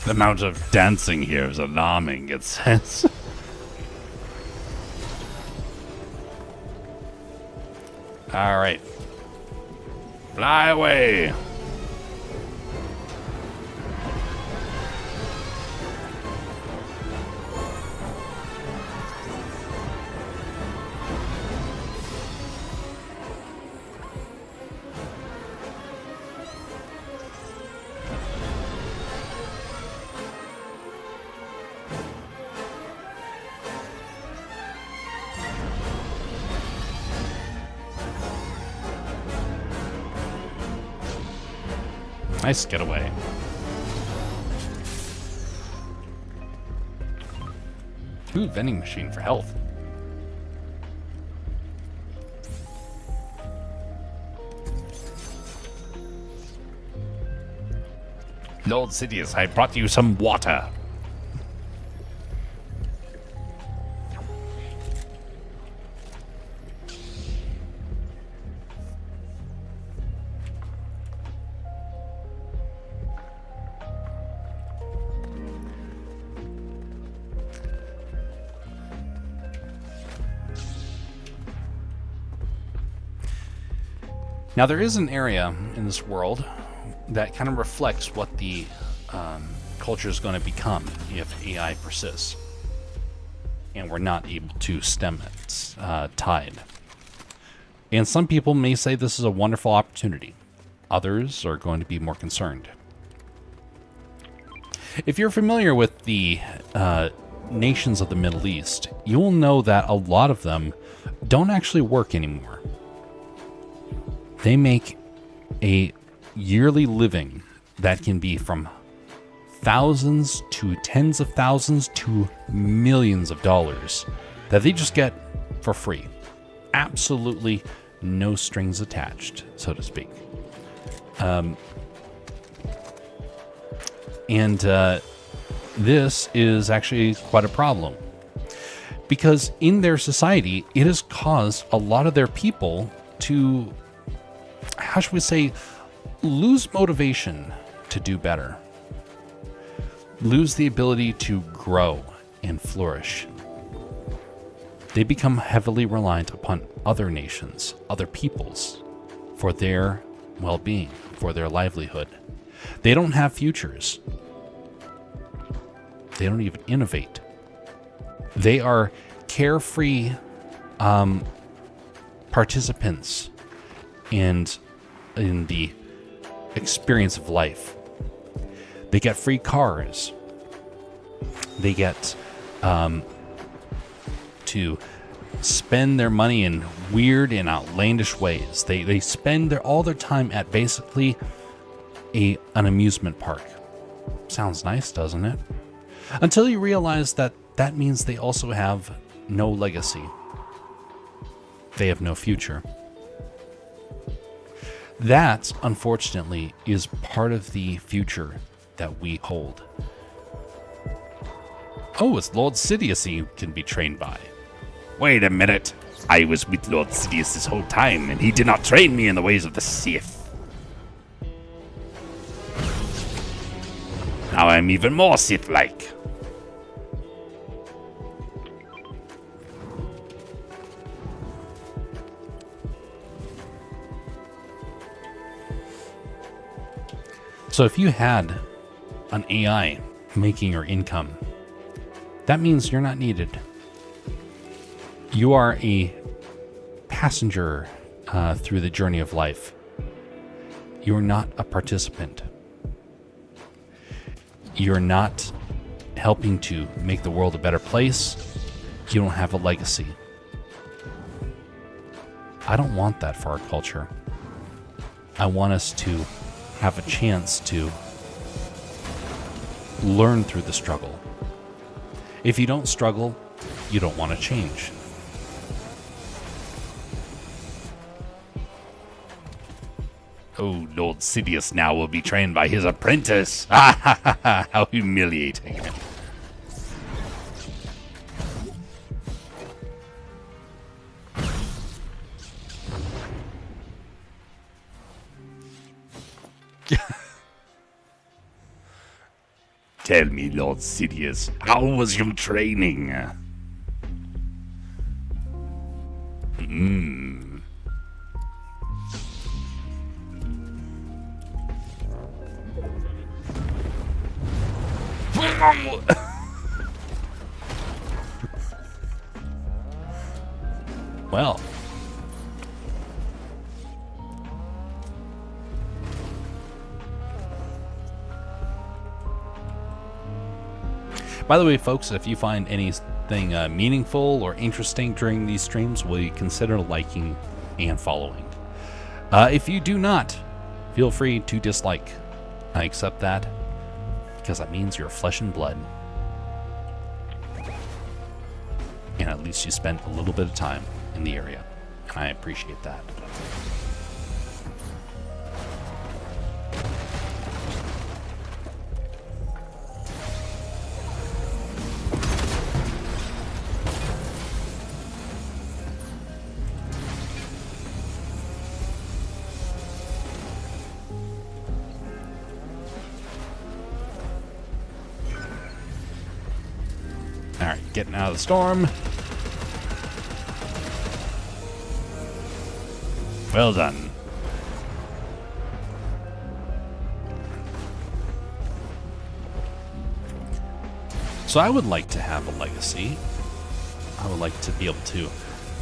The amount of dancing here is alarming, it says. All right. Fly away. Nice getaway. Ooh, vending machine for health. Lord Sidious, I brought you some water. Now, there is an area in this world that kind of reflects what the culture is going to become if AI persists and we're not able to stem its tide. And some people may say this is a wonderful opportunity. Others are going to be more concerned. If you're familiar with the nations of the Middle East, you will know that a lot of them don't actually work anymore. They make a yearly living that can be from thousands to tens of thousands to millions of dollars that they just get for free. Absolutely no strings attached, so to speak. This is actually quite a problem because in their society, it has caused a lot of their people to, how should we say, lose motivation to do better, lose the ability to grow and flourish. They become heavily reliant upon other nations, other peoples, for their well-being, for their livelihood. They don't have futures. They don't even innovate. They are carefree participants in the experience of life. They get free cars. They get to spend their money in weird and outlandish ways. They spend all their time at basically an amusement park. Sounds nice, doesn't it? Until you realize that that means they also have no legacy. They have no future. That, unfortunately, is part of the future that we hold. Oh, it's Lord Sidious you can be trained by. Wait a minute. I was with Lord Sidious this whole time, and he did not train me in the ways of the Sith. Now I'm even more Sith-like. So if you had an AI making your income, that means you're not needed. You are a passenger through the journey of life. You're not a participant. You're not helping to make the world a better place. You don't have a legacy. I don't want that for our culture. I want us to have a chance to learn through the struggle. If you don't struggle, you don't want to change. Oh, Lord Sidious now will be trained by his apprentice. Ah, ha, ha, ha, how humiliating. Tell me, Lord Sidious, how was your training? Well, by the way, folks, if you find anything meaningful or interesting during these streams, will you consider liking and following? If you do not, feel free to dislike. I accept that because that means you're flesh and blood. And at least you spent a little bit of time in the area. And I appreciate that. Alright, getting out of the storm. Well done. So I would like to have a legacy. I would like to be able to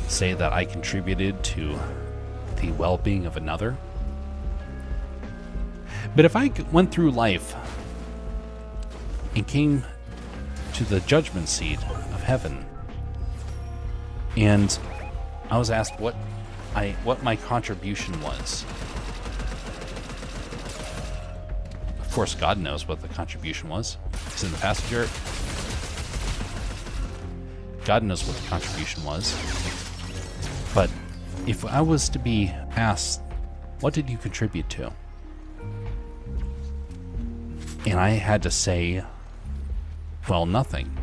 say that I contributed to the well-being of another. But if I went through life and came to the judgment seat of heaven, and I was asked what my contribution was. Of course, God knows what the contribution was. He's in the passenger. God knows what the contribution was. But if I was to be asked, what did you contribute to? And I had to say, well, nothing.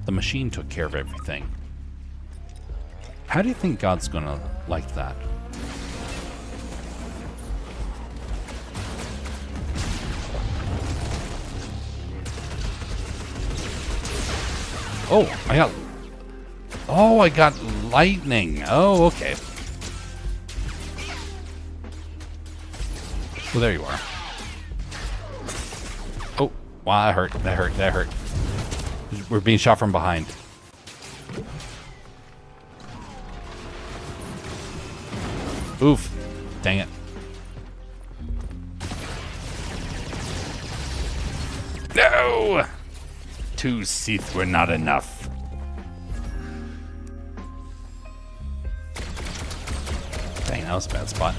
The machine took care of everything. How do you think God's gonna like that? I got lightning. Oh, okay. Well, there you are. Oh, wow, that hurt. That hurt. We're being shot from behind. Oof. Dang it. No! 2 Sith were not enough. Dang, that was a bad spot.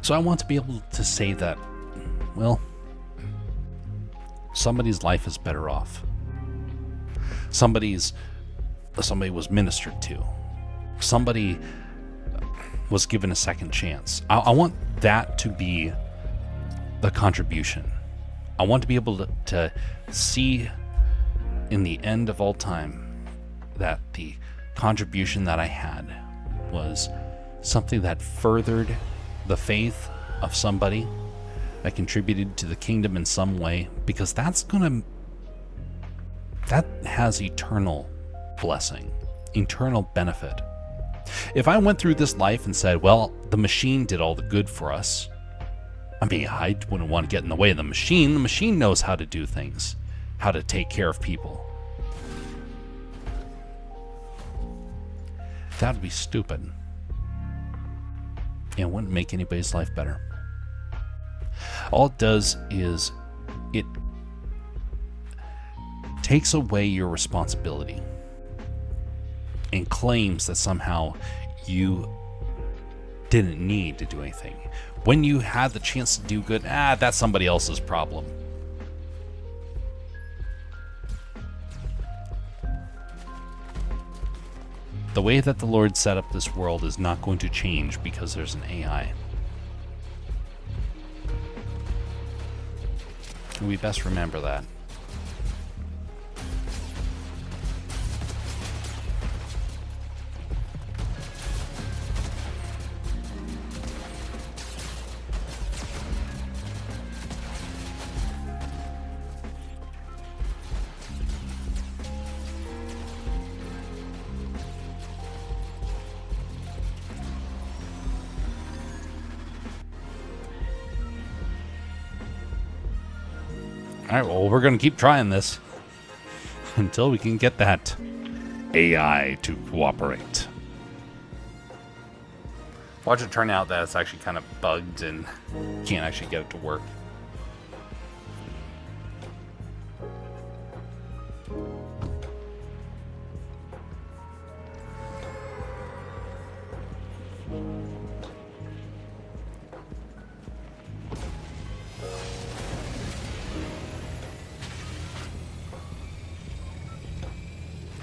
So I want to be able to say that, well, somebody's life is better off. Somebody was ministered to. Somebody was given a second chance. I want that to be the contribution. I want to be able to see in the end of all time that the contribution that I had was something that furthered the faith of somebody, I contributed to the kingdom in some way, because that has eternal blessing, eternal benefit. If I went through this life and said, well, the machine did all the good for us, I mean, I wouldn't want to get in the way of the machine. The machine knows how to do things, how to take care of people. That would be stupid. And it wouldn't make anybody's life better. All it does is it takes away your responsibility and claims that somehow you didn't need to do anything. When you had the chance to do good, that's somebody else's problem. The way that the Lord set up this world is not going to change because there's an AI. We best remember that. All right, well, we're going to keep trying this until we can get that AI to cooperate. Watch it turn out that it's actually kind of bugged and can't actually get it to work.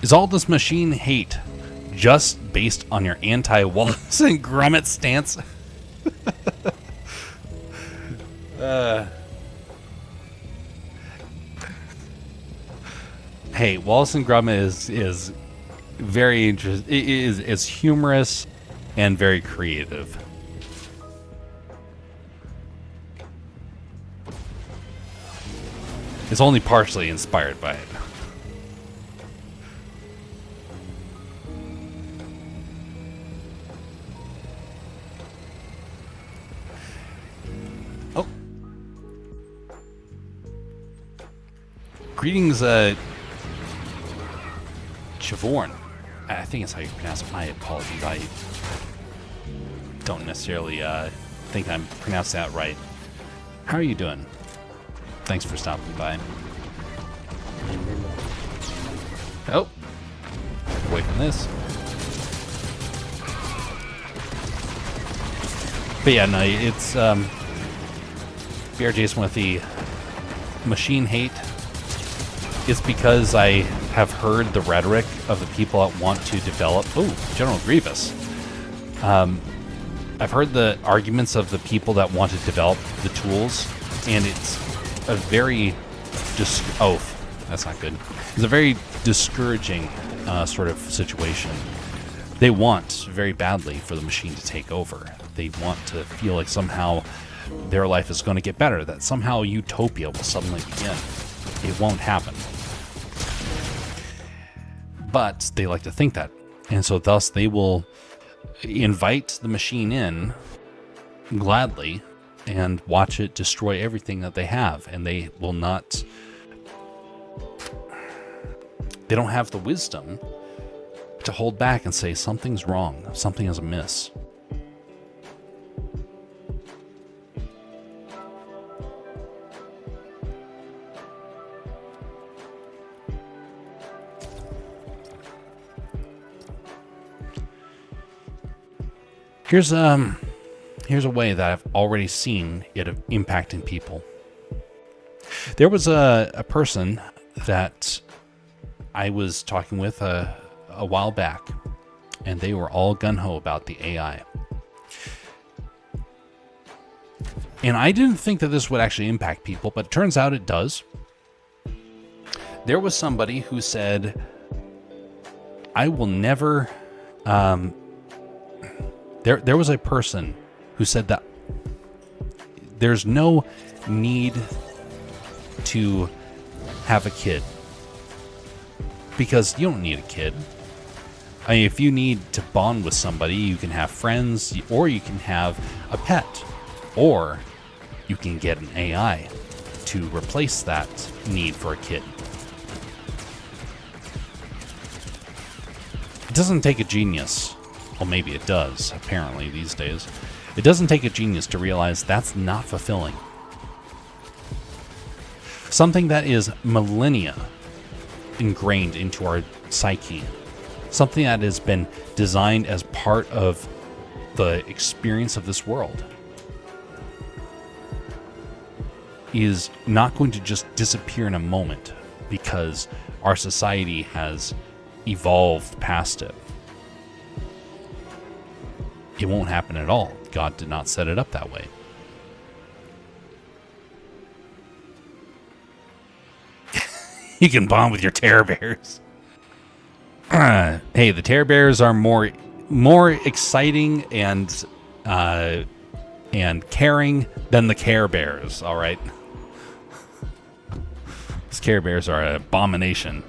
Is all this machine hate just based on your anti-Wallace and Gromit stance? Hey, Wallace and Gromit is very interesting. It is humorous and very creative. It's only partially inspired by it. Greetings, Chavorn. I think it's how you pronounce it. My apologies. I don't necessarily think I'm pronouncing that right. How are you doing? Thanks for stopping by. Oh. Away from this. But yeah, no, it's BR Jason with the machine hate. It's because I have heard the rhetoric of the people that want to develop... Oh, General Grievous. I've heard the arguments of the people that want to develop the tools, and it's a very... Oh, that's not good. It's a very discouraging sort of situation. They want very badly for the machine to take over. They want to feel like somehow their life is going to get better, that somehow utopia will suddenly begin. It won't happen. But they like to think that. And so thus they will invite the machine in gladly and watch it destroy everything that they have. And they will not... They don't have the wisdom to hold back and say something's wrong, something is amiss. Here's a way that I've already seen it impacting people. There was a person that I was talking with a while back, and they were all gung-ho about the AI. And I didn't think that this would actually impact people, but it turns out it does. There was somebody who said, I will never. There was a person who said that there's no need to have a kid because you don't need a kid. I mean, if you need to bond with somebody, you can have friends, or you can have a pet, or you can get an AI to replace that need for a kid. It doesn't take a genius. Well, maybe it does, apparently, these days. It doesn't take a genius to realize that's not fulfilling. Something that is millennia ingrained into our psyche. Something that has been designed as part of the experience of this world is not going to just disappear in a moment because our society has evolved past it. It won't happen at all. God did not set it up that way. You can bond with your terror bears. Hey, the terror bears are more exciting and caring than the Care Bears. All right, these Care Bears are an abomination.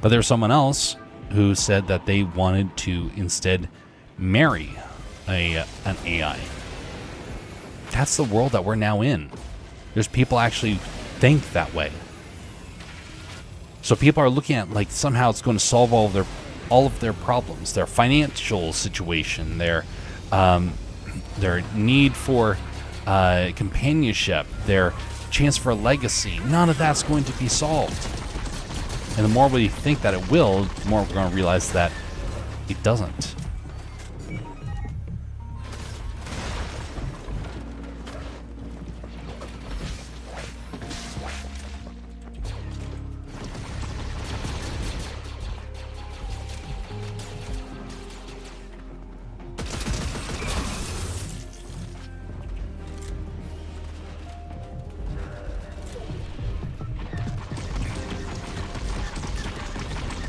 But there's someone else who said that they wanted to instead marry an AI. That's the world that we're now in. There's people actually think that way. So people are looking at like somehow it's going to solve all of their problems, their financial situation, their need for companionship, their chance for a legacy. None of that's going to be solved. And the more we think that it will, the more we're going to realize that it doesn't.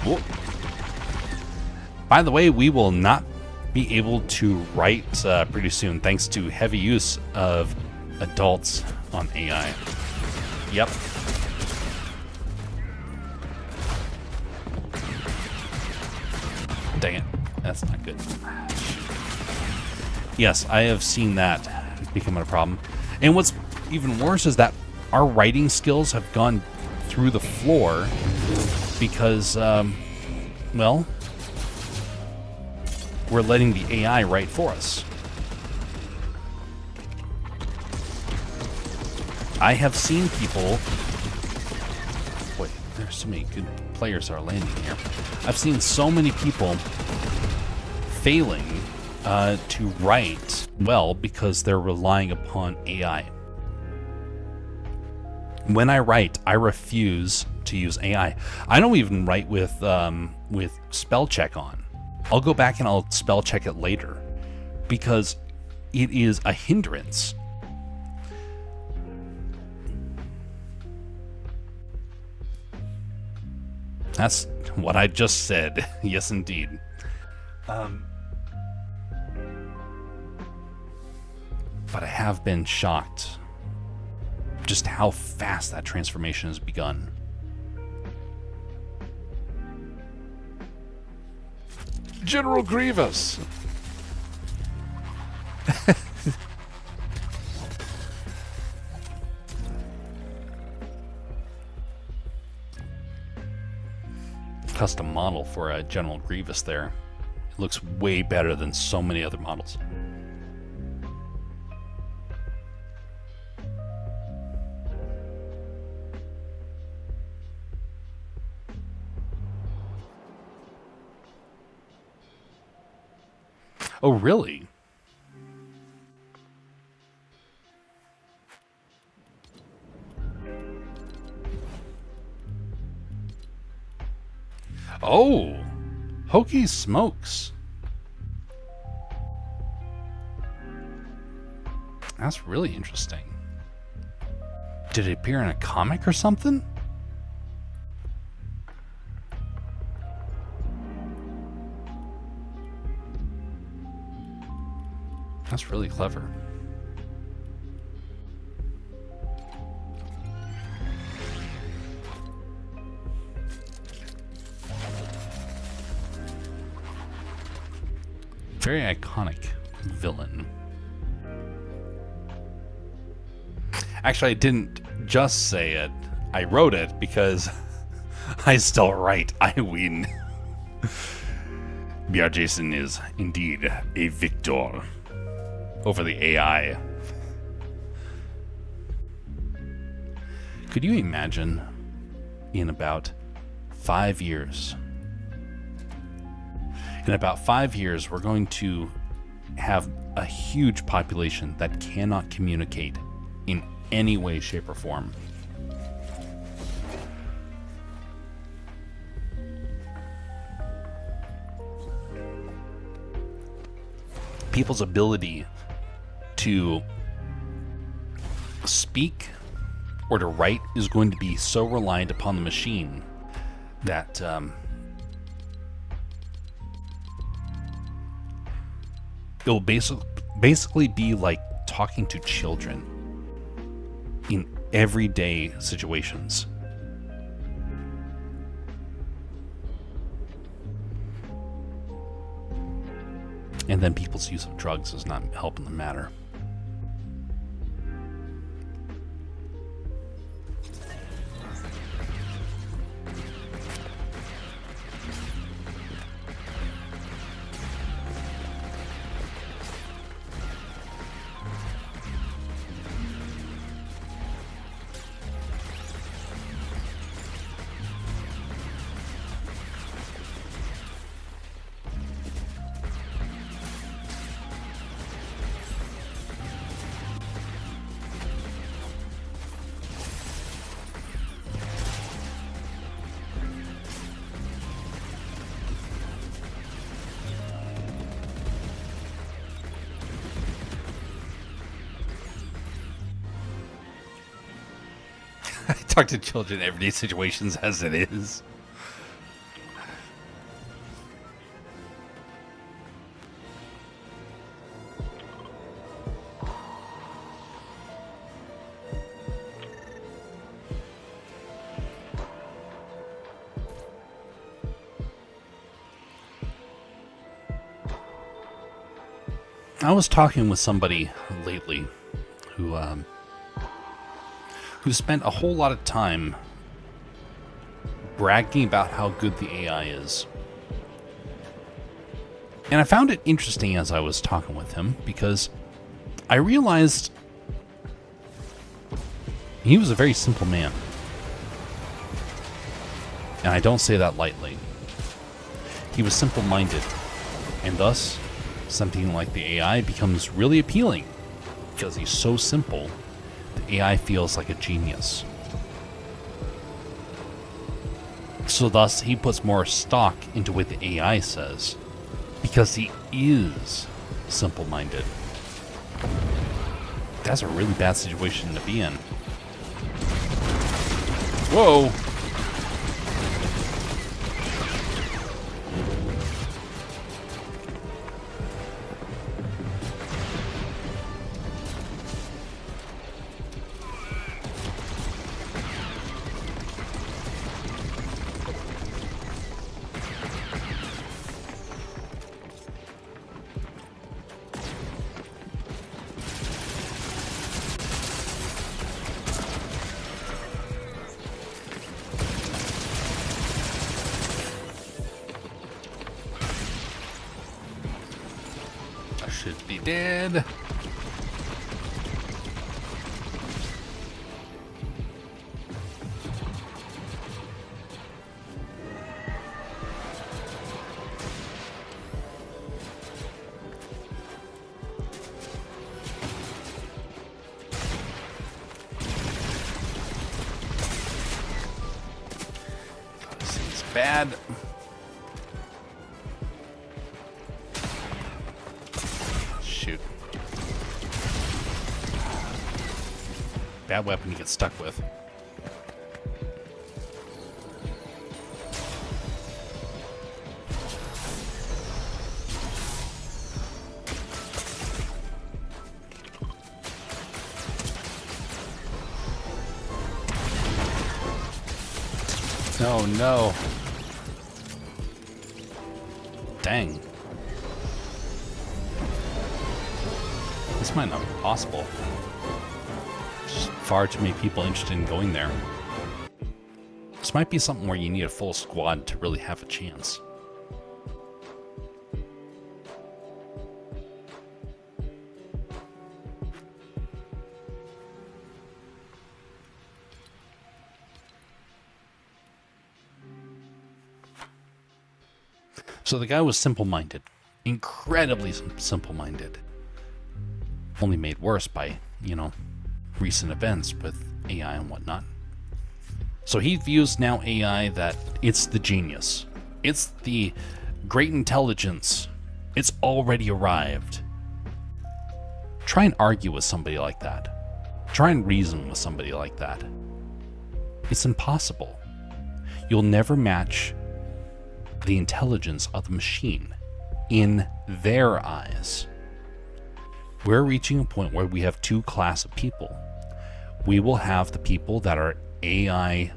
Whoa. By the way, we will not be able to write pretty soon thanks to heavy use of adults on AI. Yep. Dang it. That's not good. Yes, I have seen that become a problem. And what's even worse is that our writing skills have gone through the floor because, well, we're letting the AI write for us. I have seen people... Wait, there's so many good players that are landing here. I've seen so many people failing to write well because they're relying upon AI. When I write, I refuse to use AI. I don't even write with spell check on. I'll go back and I'll spell check it later because it is a hindrance. That's what I just said. Yes, indeed. But I have been shocked just how fast that transformation has begun. General Grievous. Custom model for a General Grievous there. It looks way better than so many other models. Oh, really? Oh, hokey smokes. That's really interesting. Did it appear in a comic or something? That's really clever. Very iconic villain. Actually, I didn't just say it. I wrote it because I still write. I win. BR Jason is indeed a victor Over the AI. Could you imagine in about 5 years? In about 5 years, we're going to have a huge population that cannot communicate in any way, shape, or form. People's ability to speak or to write is going to be so reliant upon the machine that it'll basically be like talking to children in everyday situations. And then people's use of drugs is not helping the matter. I talk to children in everyday situations as it is. I was talking with somebody lately who spent a whole lot of time bragging about how good the AI is. And I found it interesting as I was talking with him because I realized he was a very simple man. And I don't say that lightly. He was simple-minded, and thus something like the AI becomes really appealing because he's so simple. The AI feels like a genius. So thus, he puts more stock into what the AI says because he is simple-minded. That's a really bad situation to be in. Whoa! Should be dead. This seems bad. Bad weapon you get stuck with. Oh no. Dang. This might not be possible. There's far too many people interested in going there. This might be something where you need a full squad to really have a chance. So the guy was simple-minded, incredibly simple-minded. Only made worse by, recent events with AI and whatnot. So he views now AI that it's the genius. It's the great intelligence. It's already arrived. Try and argue with somebody like that. Try and reason with somebody like that. It's impossible. You'll never match the intelligence of the machine in their eyes. We're reaching a point where we have two classes of people. We will have the people that are AI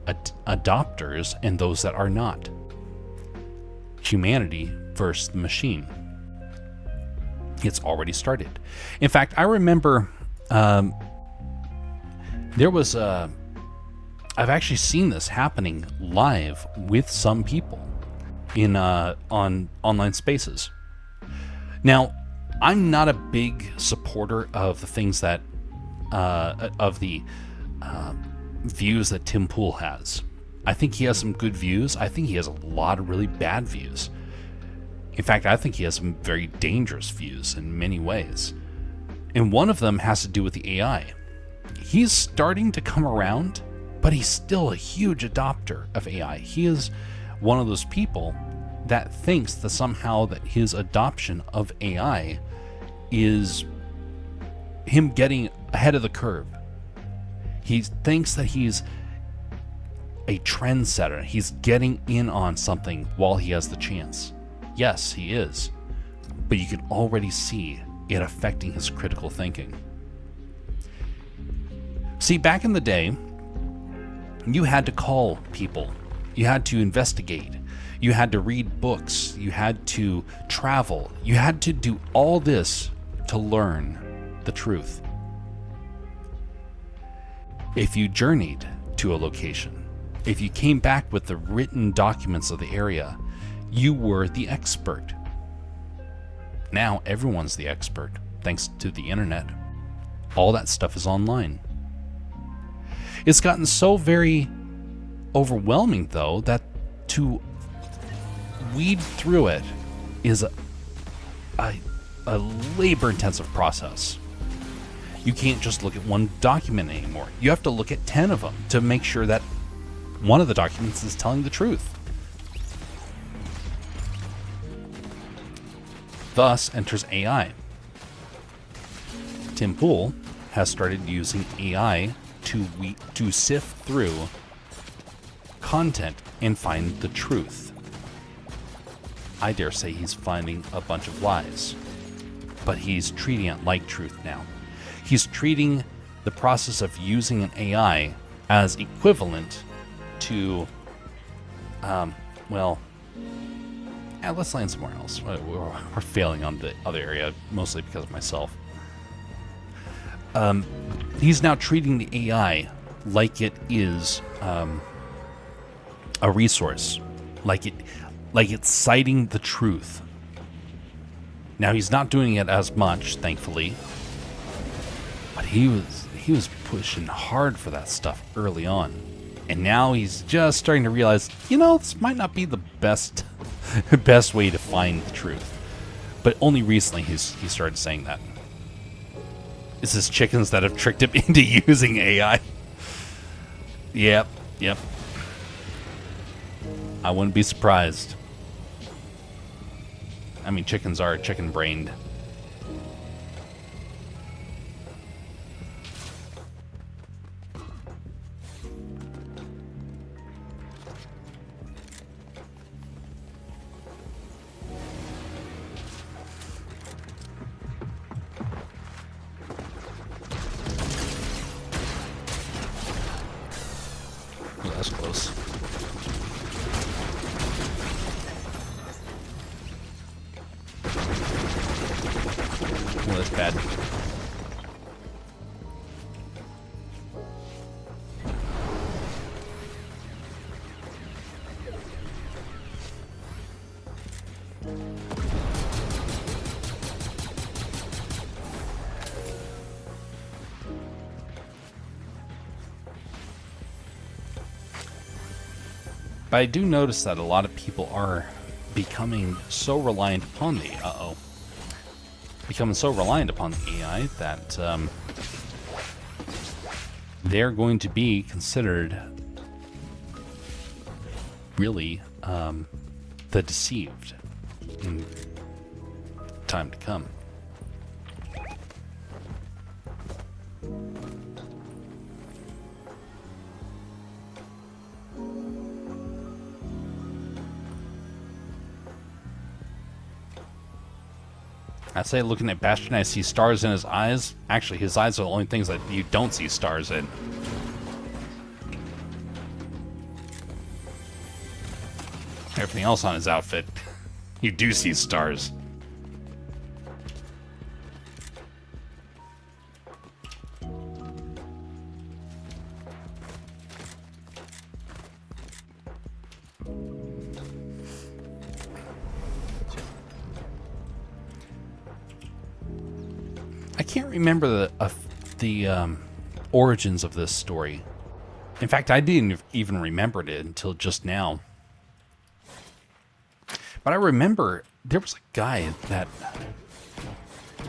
adopters and those that are not. Humanity versus the machine. It's already started. In fact, I remember there was I've actually seen this happening live with some people in on online spaces. Now, I'm not a big supporter of the things that of the views that Tim Pool has. I think he has some good views. I think he has a lot of really bad views. In fact, I think he has some very dangerous views in many ways. And one of them has to do with the AI. He's starting to come around, but he's still a huge adopter of AI. He is one of those people that thinks that somehow that his adoption of AI is him getting ahead of the curve. He thinks that he's a trendsetter. He's getting in on something while he has the chance. Yes, he is. But you can already see it affecting his critical thinking. See, back in the day, you had to call people. You had to investigate. You had to read books. You had to travel. You had to do all this to learn the truth. If you journeyed to a location, if you came back with the written documents of the area, you were the expert. Now everyone's the expert, thanks to the internet. All that stuff is online. It's gotten so very overwhelming, though, that to weed through it is a labor-intensive process. You can't just look at one document anymore. You have to look at 10 of them to make sure that one of the documents is telling the truth. Thus enters AI. Tim Pool has started using AI to sift through content and find the truth. I dare say he's finding a bunch of lies, but he's treating it like truth now. He's treating the process of using an AI as equivalent to, let's land somewhere else. We're failing on the other area, mostly because of myself. He's now treating the AI like it is a resource, like it's citing the truth. Now he's not doing it as much, thankfully, but he was pushing hard for that stuff early on, and now he's just starting to realize, this might not be the best way to find the truth. But only recently he started saying that. It's his chickens that have tricked him into using AI. Yep. I wouldn't be surprised. I mean, chickens are chicken-brained. Oh, that's close. bad. But I do notice that a lot of people are becoming so reliant upon the becoming so reliant upon the AI that they're going to be considered really the deceived in time to come. I say, looking at Bastion, I see stars in his eyes. Actually, his eyes are the only things that you don't see stars in. Everything else on his outfit, you do see stars. I can't remember the origins of this story. In fact, I didn't even remember it until just now. But I remember there was a guy that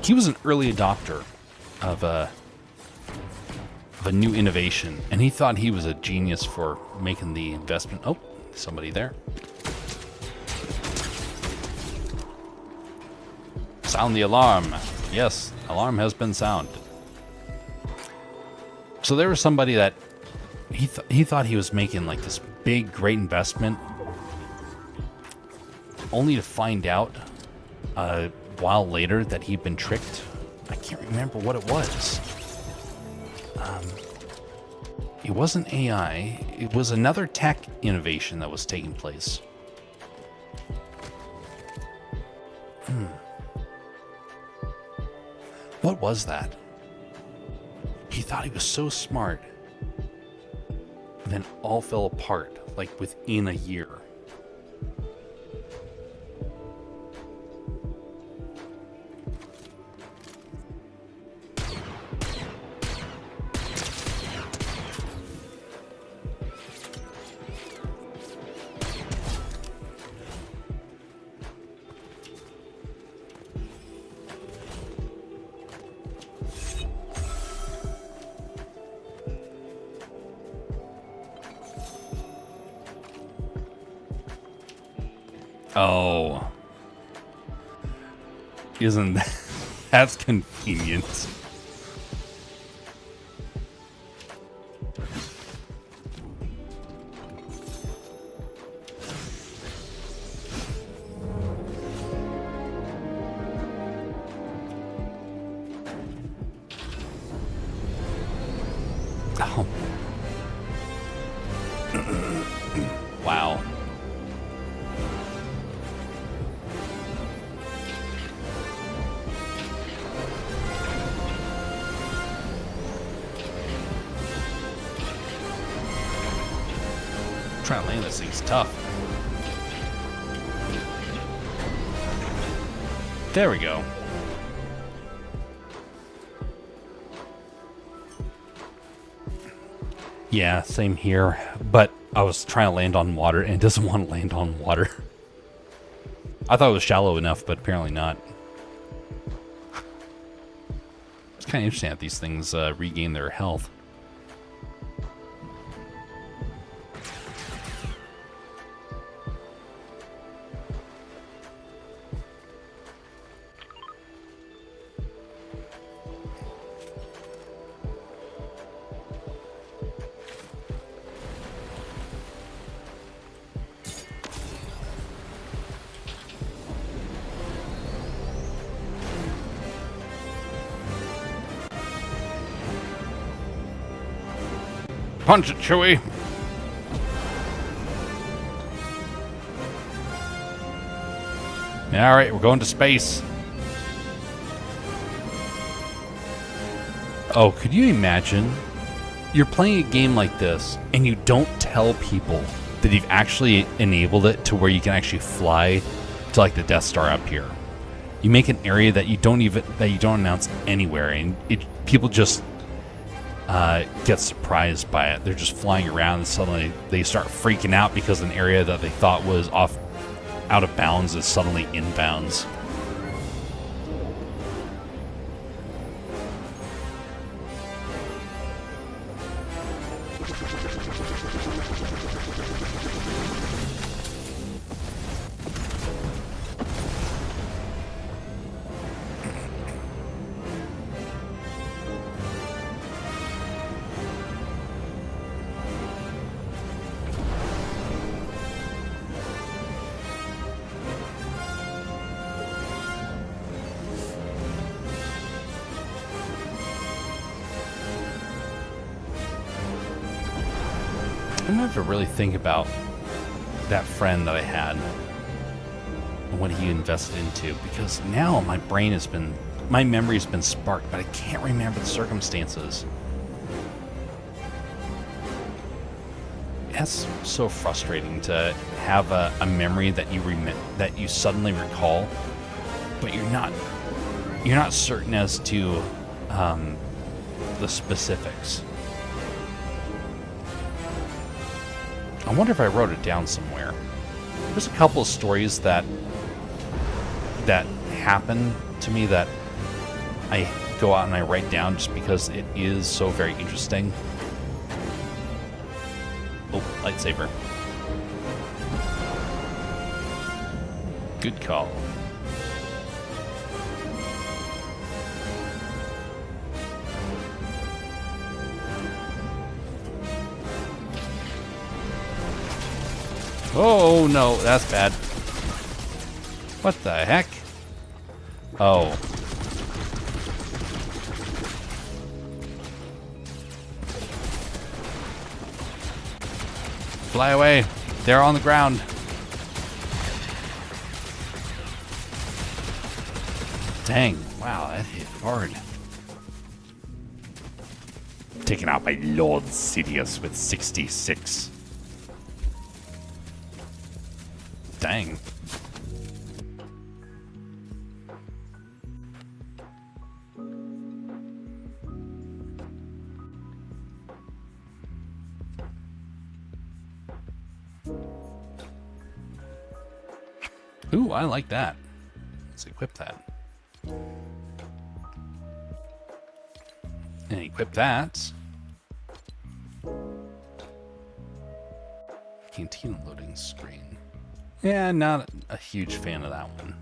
he was an early adopter of a new innovation, and he thought he was a genius for making the investment. Oh, somebody there. Sound the alarm. Yes, alarm has been sounded. So there was somebody that he thought he was making like this big, great investment, only to find out a while later that he'd been tricked. I can't remember what it was. It wasn't AI. It was another tech innovation that was taking place. What was that? He thought he was so smart, then all fell apart, like within a year. Oh. Isn't that's convenient. Oh. Wow. Trying to land this thing's tough. There we go. Yeah, same here. But I was trying to land on water, and it doesn't want to land on water. I thought it was shallow enough, but apparently not. It's kind of interesting that these things regain their health. Punch it, Chewie. All right, we're going to space. Oh, could you imagine? You're playing a game like this, and you don't tell people that you've actually enabled it to where you can actually fly to like the Death Star up here. You make an area that you don't announce anywhere, and people just get surprised by it. They're just flying around, and suddenly they start freaking out because an area that they thought was out of bounds is suddenly in bounds. I have to really think about that friend that I had and what he invested into, because now my memory's been sparked, but I can't remember the circumstances. That's so frustrating to have a memory that you suddenly recall, but you're not certain as to the specifics. I wonder if I wrote it down somewhere. There's a couple of stories that happen to me that I go out and I write down just because it is so very interesting. Oh, lightsaber. Good call. Oh, no, that's bad. What the heck? Oh. Fly away. They're on the ground. Dang. Wow, that hit hard. Taken out by Lord Sidious with 66. Dang. Ooh, I like that. Let's equip that. And equip that. Cantina loading screen. Yeah, not a huge fan of that one.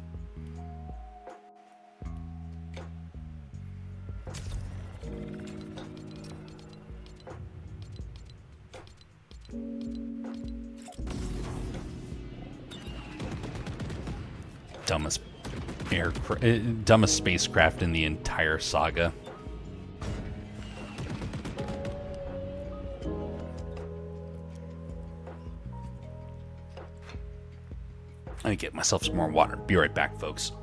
Dumbest spacecraft in the entire saga. Let me get myself some more water. Be right back, folks.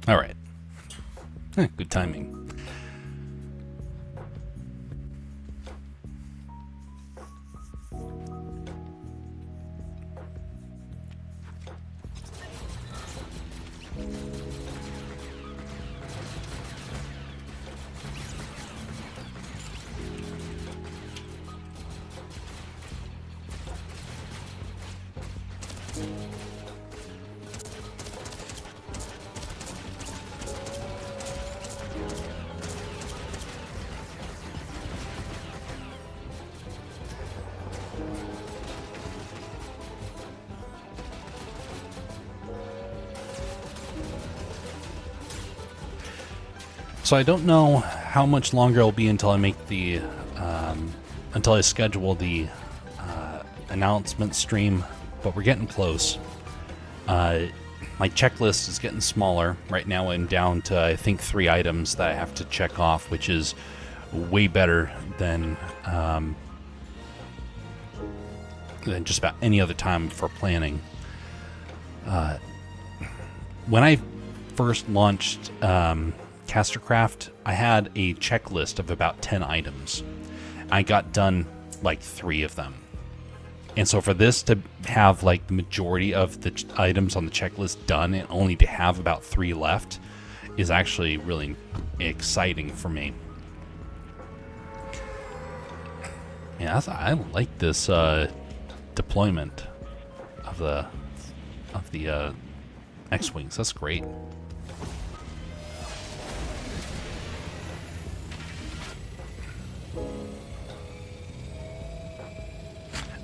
All right. Good timing. So I don't know how much longer it'll be until I make the, until I schedule the announcement stream, but we're getting close. My checklist is getting smaller. Right now I'm down to, I think, 3 items that I have to check off, which is way better than just about any other time for planning. When I first launched Castercraft, I had a checklist of about 10 items. I got done like 3 of them. And so for this to have like the majority of the items on the checklist done and only to have about 3 left is actually really exciting for me. Yeah, I like this deployment of the X-Wings. That's great.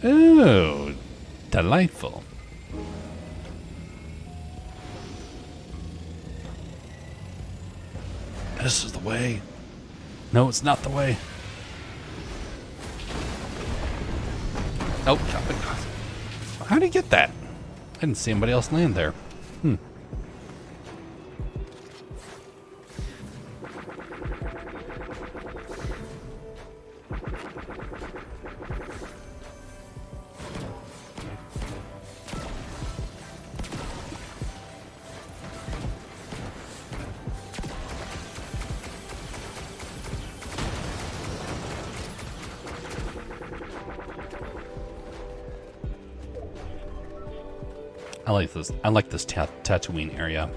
Oh, delightful. This is the way. No, it's not the way. Oh, how did he get that? I didn't see anybody else land there. I like this. I like this Tatooine area.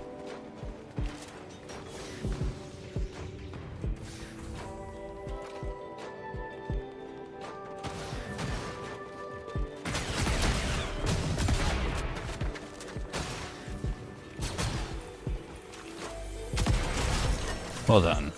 Well done.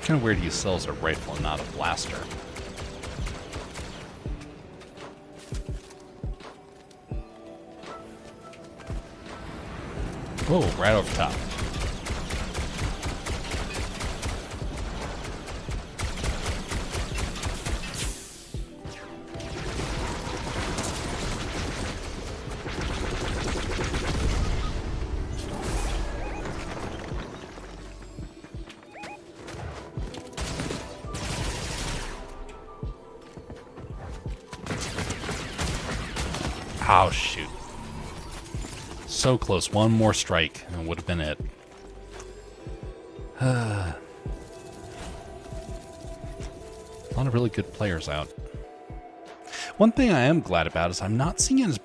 Kind of weird he sells a rifle and not a blaster. Whoa, right over top. Oh, shoot. So close. One more strike and it would have been it. A lot of really good players out. One thing I am glad about is I'm not seeing as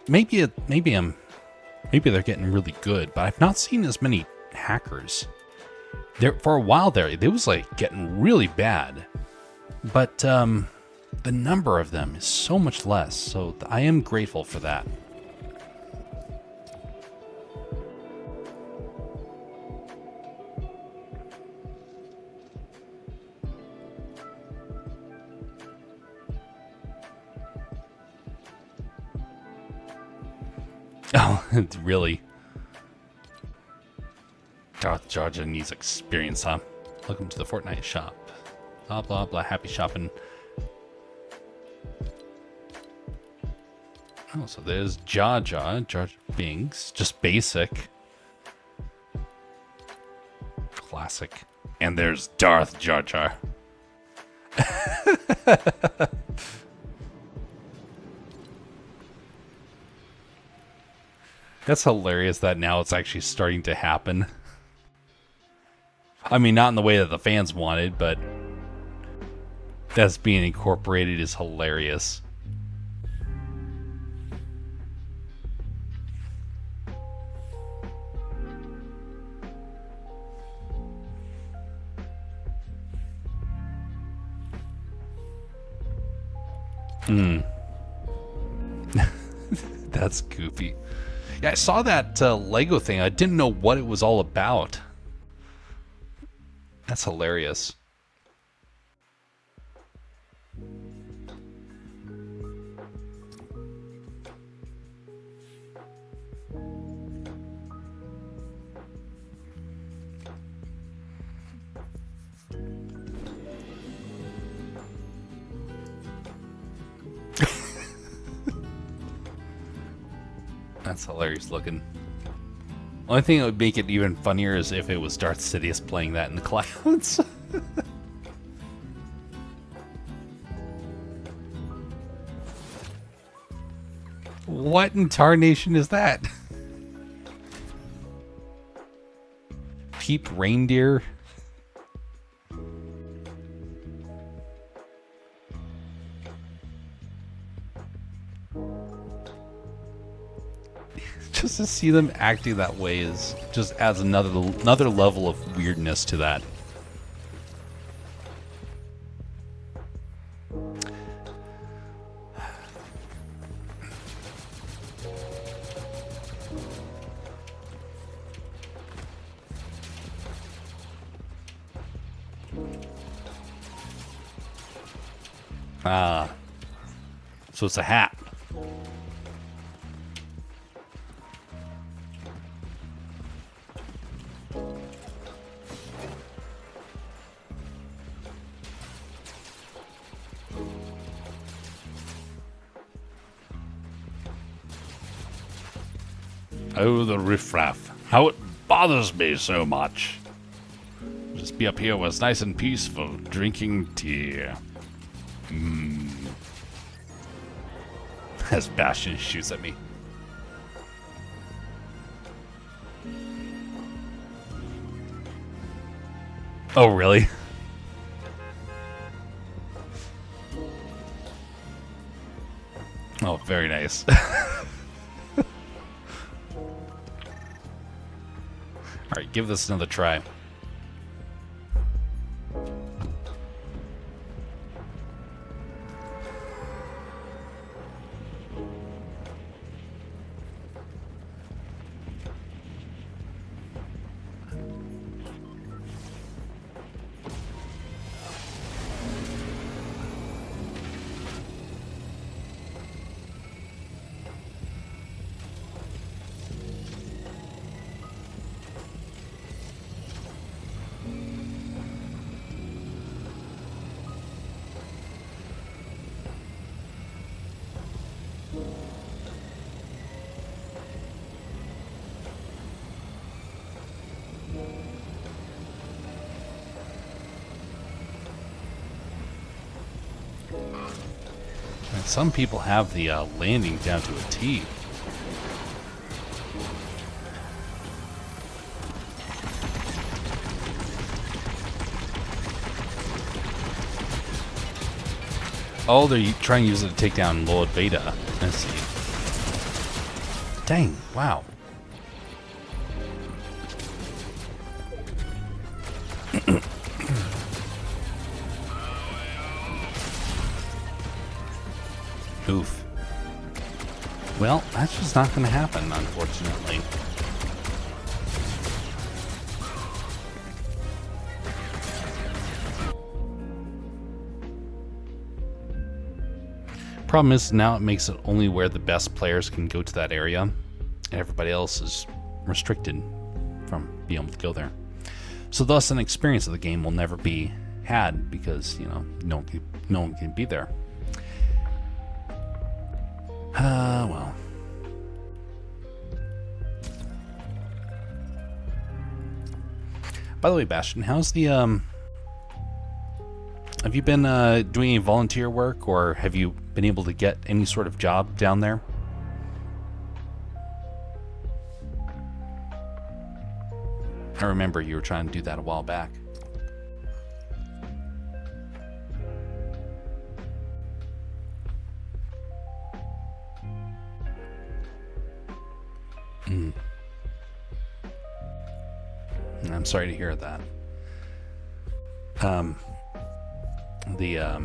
maybe they're getting really good, but I've not seen as many hackers. There for a while there, it was like getting really bad. But the number of them is so much less, so I am grateful for that. Oh, really? Georgia needs experience, huh? Welcome to the Fortnite shop. Blah, blah, blah. Happy shopping. Oh, so there's Jar Jar Binks. Just basic. Classic. And there's Darth Jar Jar. That's hilarious that now it's actually starting to happen. I mean, not in the way that the fans wanted, but that's being incorporated is hilarious. That's goofy. Yeah, I saw that Lego thing. I didn't know what it was all about. That's hilarious. That's hilarious looking. Only thing that would make it even funnier is if it was Darth Sidious playing that in the clouds. What in tarnation is that? Peep reindeer? Just to see them acting that way is just adds another level of weirdness to that. Ah, so it's a hat. Oh, the riffraff. How it bothers me so much. Just be up here where it's nice and peaceful, drinking tea. As Bastion shoots at me. Oh, really? Oh, very nice. Alright, give this another try. And some people have the landing down to a T. Oh, they're trying to use it to take down Lord Beta. Let's see. Dang, wow. Oof. Well, that's just not going to happen, unfortunately. Problem is, now it makes it only where the best players can go to that area, and everybody else is restricted from being able to go there. So thus, an experience of the game will never be had because, you know, no one can be there. Well. By the way, Bastion, how's the, have you been doing any volunteer work, or have you been able to get any sort of job down there? I remember you were trying to do that a while back. I'm sorry to hear that. The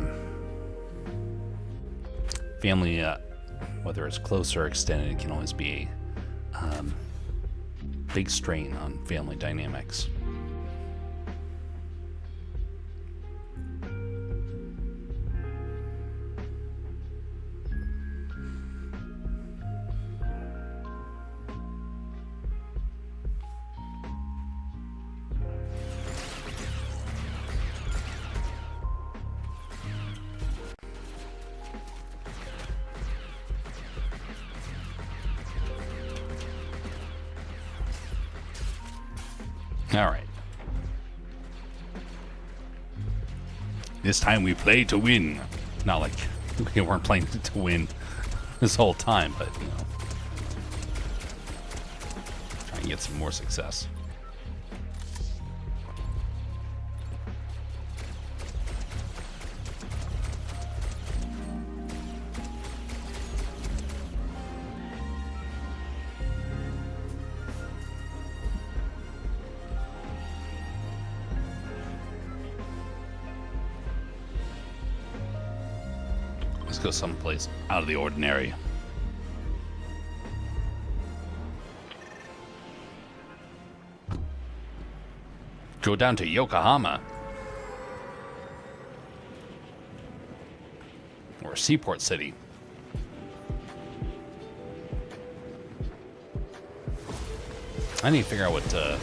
family whether it's close or extended, it can always be a big strain on family dynamics. All right. This time we play to win. Not like we weren't playing to win this whole time, but, you know, try and get some more success. Let's go someplace out of the ordinary. Go down to Yokohama. Or Seaport City. I need to figure out what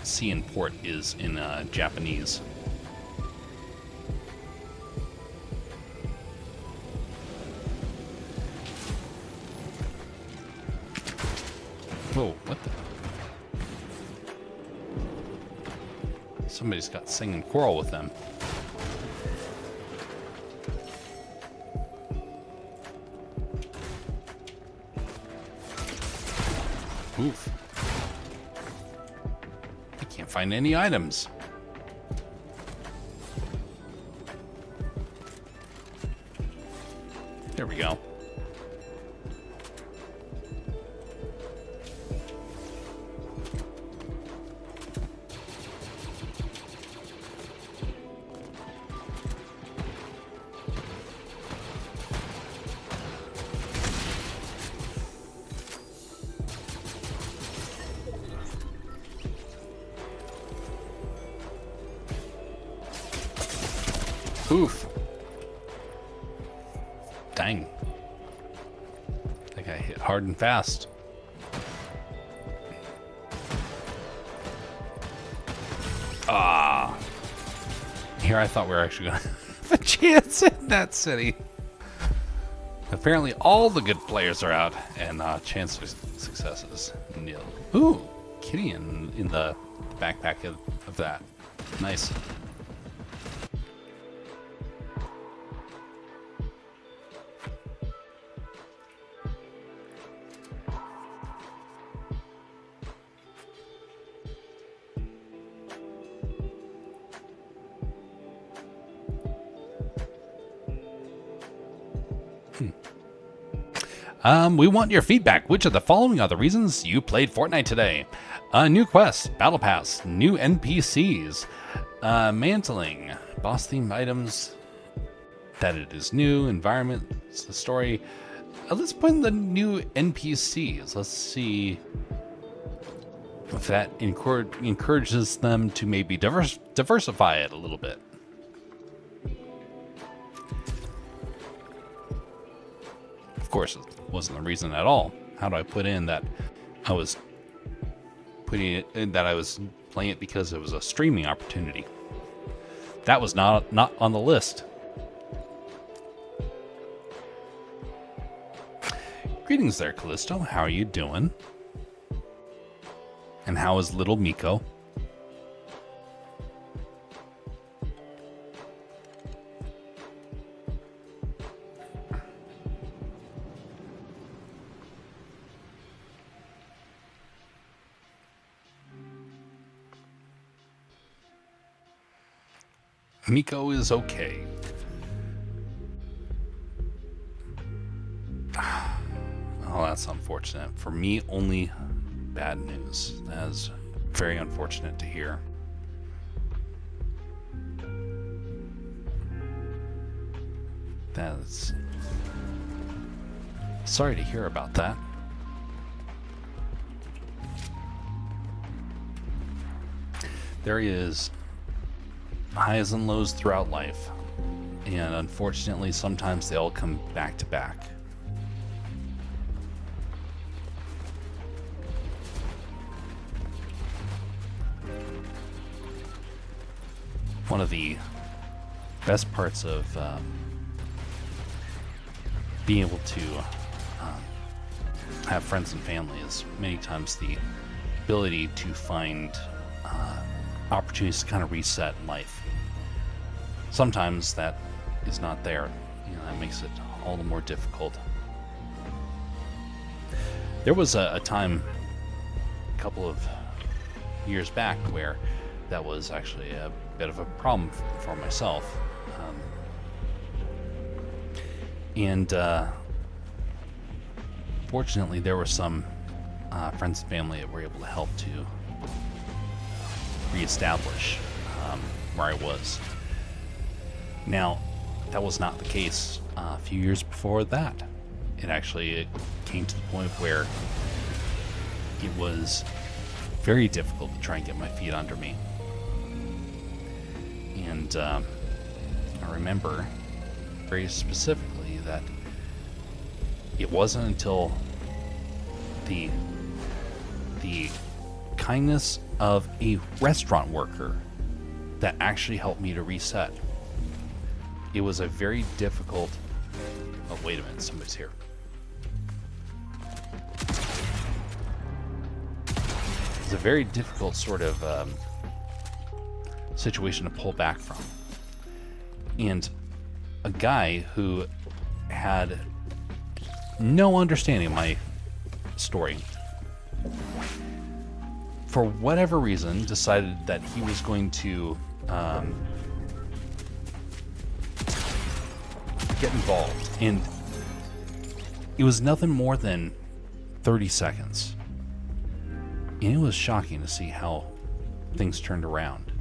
sea and port is in Japanese. Whoa, what the? Somebody's got singing quarrel with them. Oof. I can't find any items. There we go. Oof. Dang. That guy hit hard and fast. Ah. Here I thought we were actually going to have a chance in that city. Apparently all the good players are out, and chance for success is nil. Ooh, kitty in the backpack of that. Nice. We want your feedback. Which of the following are the reasons you played Fortnite today? New quests, battle pass, new NPCs, mantling, boss themed items, that it is new, environment, the story. Let's put in the new NPCs. Let's see if that encourages them to maybe diversify it a little bit. Of course, it wasn't the reason at all. How do I put in that I was putting it in that I was playing it because it was a streaming opportunity? That was not on the list. Greetings there, Callisto. How are you doing? And how is little Miko? Miko is okay. Oh, that's unfortunate. For me, only bad news. That is very unfortunate to hear. That's... Sorry to hear about that. There is highs and lows throughout life, and unfortunately sometimes they all come back to back. One of the best parts of being able to have friends and family is many times the ability to find opportunities to kind of reset in life. Sometimes that is not there. That makes it all the more difficult. There was a time a couple of years back where that was actually a bit of a problem for myself. Fortunately, there were some friends and family that were able to help to reestablish where I was. Now, that was not the case a few years before that. It came to the point where it was very difficult to try and get my feet under me. And I remember very specifically that it wasn't until the kindness of a restaurant worker that actually helped me to reset. It was a very difficult... Oh, wait a minute, somebody's here. It's a very difficult sort of situation to pull back from. And a guy who had no understanding of my story, for whatever reason, decided that he was going to get involved. And it was nothing more than 30 seconds. And it was shocking to see how things turned around.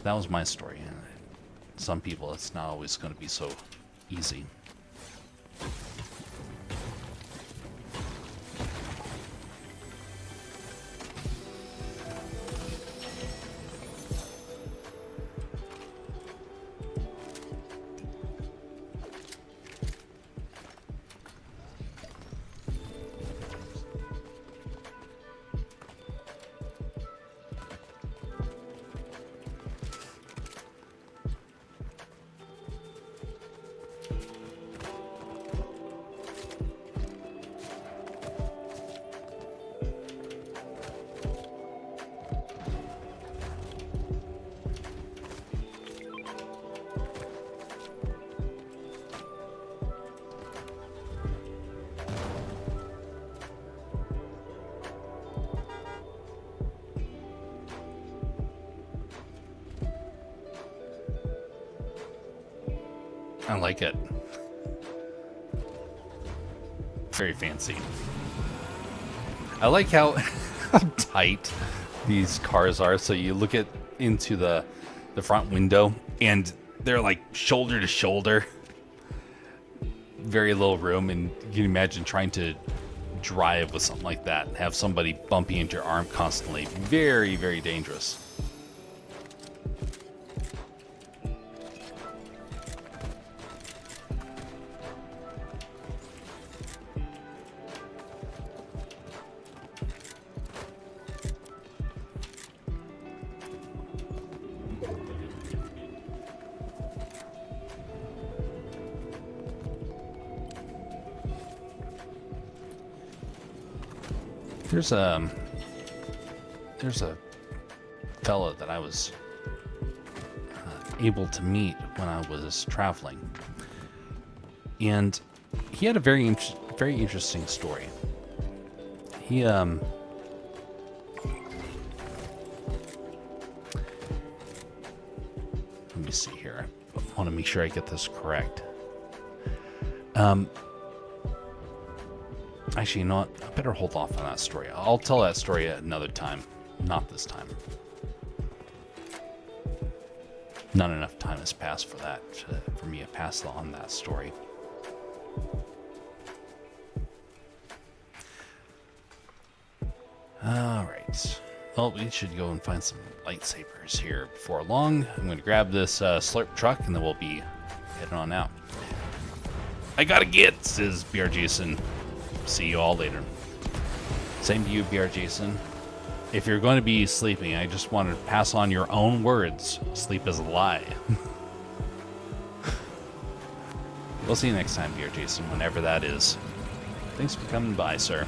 That was my story. And some people, it's not always going to be so easy. I like it. Very fancy. I like how tight these cars are. So you look into the front window and they're like shoulder to shoulder. Very little room, and you can imagine trying to drive with something like that and have somebody bumping into your arm constantly. Very, very dangerous. There's a fella that I was able to meet when I was traveling, and he had a very interesting story. He let me see here. I want to make sure I get this correct. Actually, you know what? I better hold off on that story. I'll tell that story at another time. Not this time. not enough time has passed for that, for me to pass on that story. All right. Well, we should go and find some lightsabers here before long. I'm going to grab this slurp truck, and then we'll be heading on out. I gotta get, says BR Jason. See you all later. Same to you, BR Jason. If you're going to be sleeping, I just want to pass on your own words. Sleep is a lie. We'll see you next time, BR Jason, whenever that is. Thanks for coming by, sir.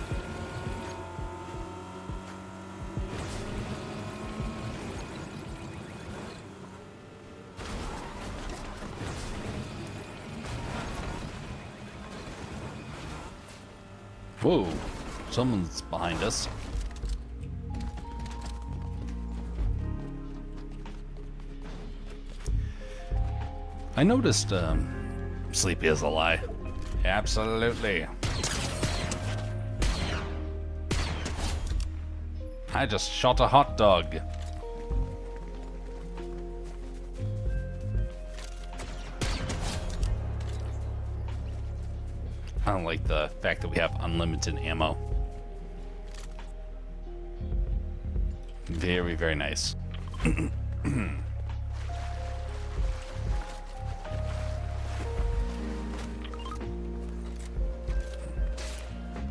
Whoa, someone's behind us. I noticed, sleepy is a lie. Absolutely. I just shot a hot dog. I don't like the fact that we have unlimited ammo. Very, very nice.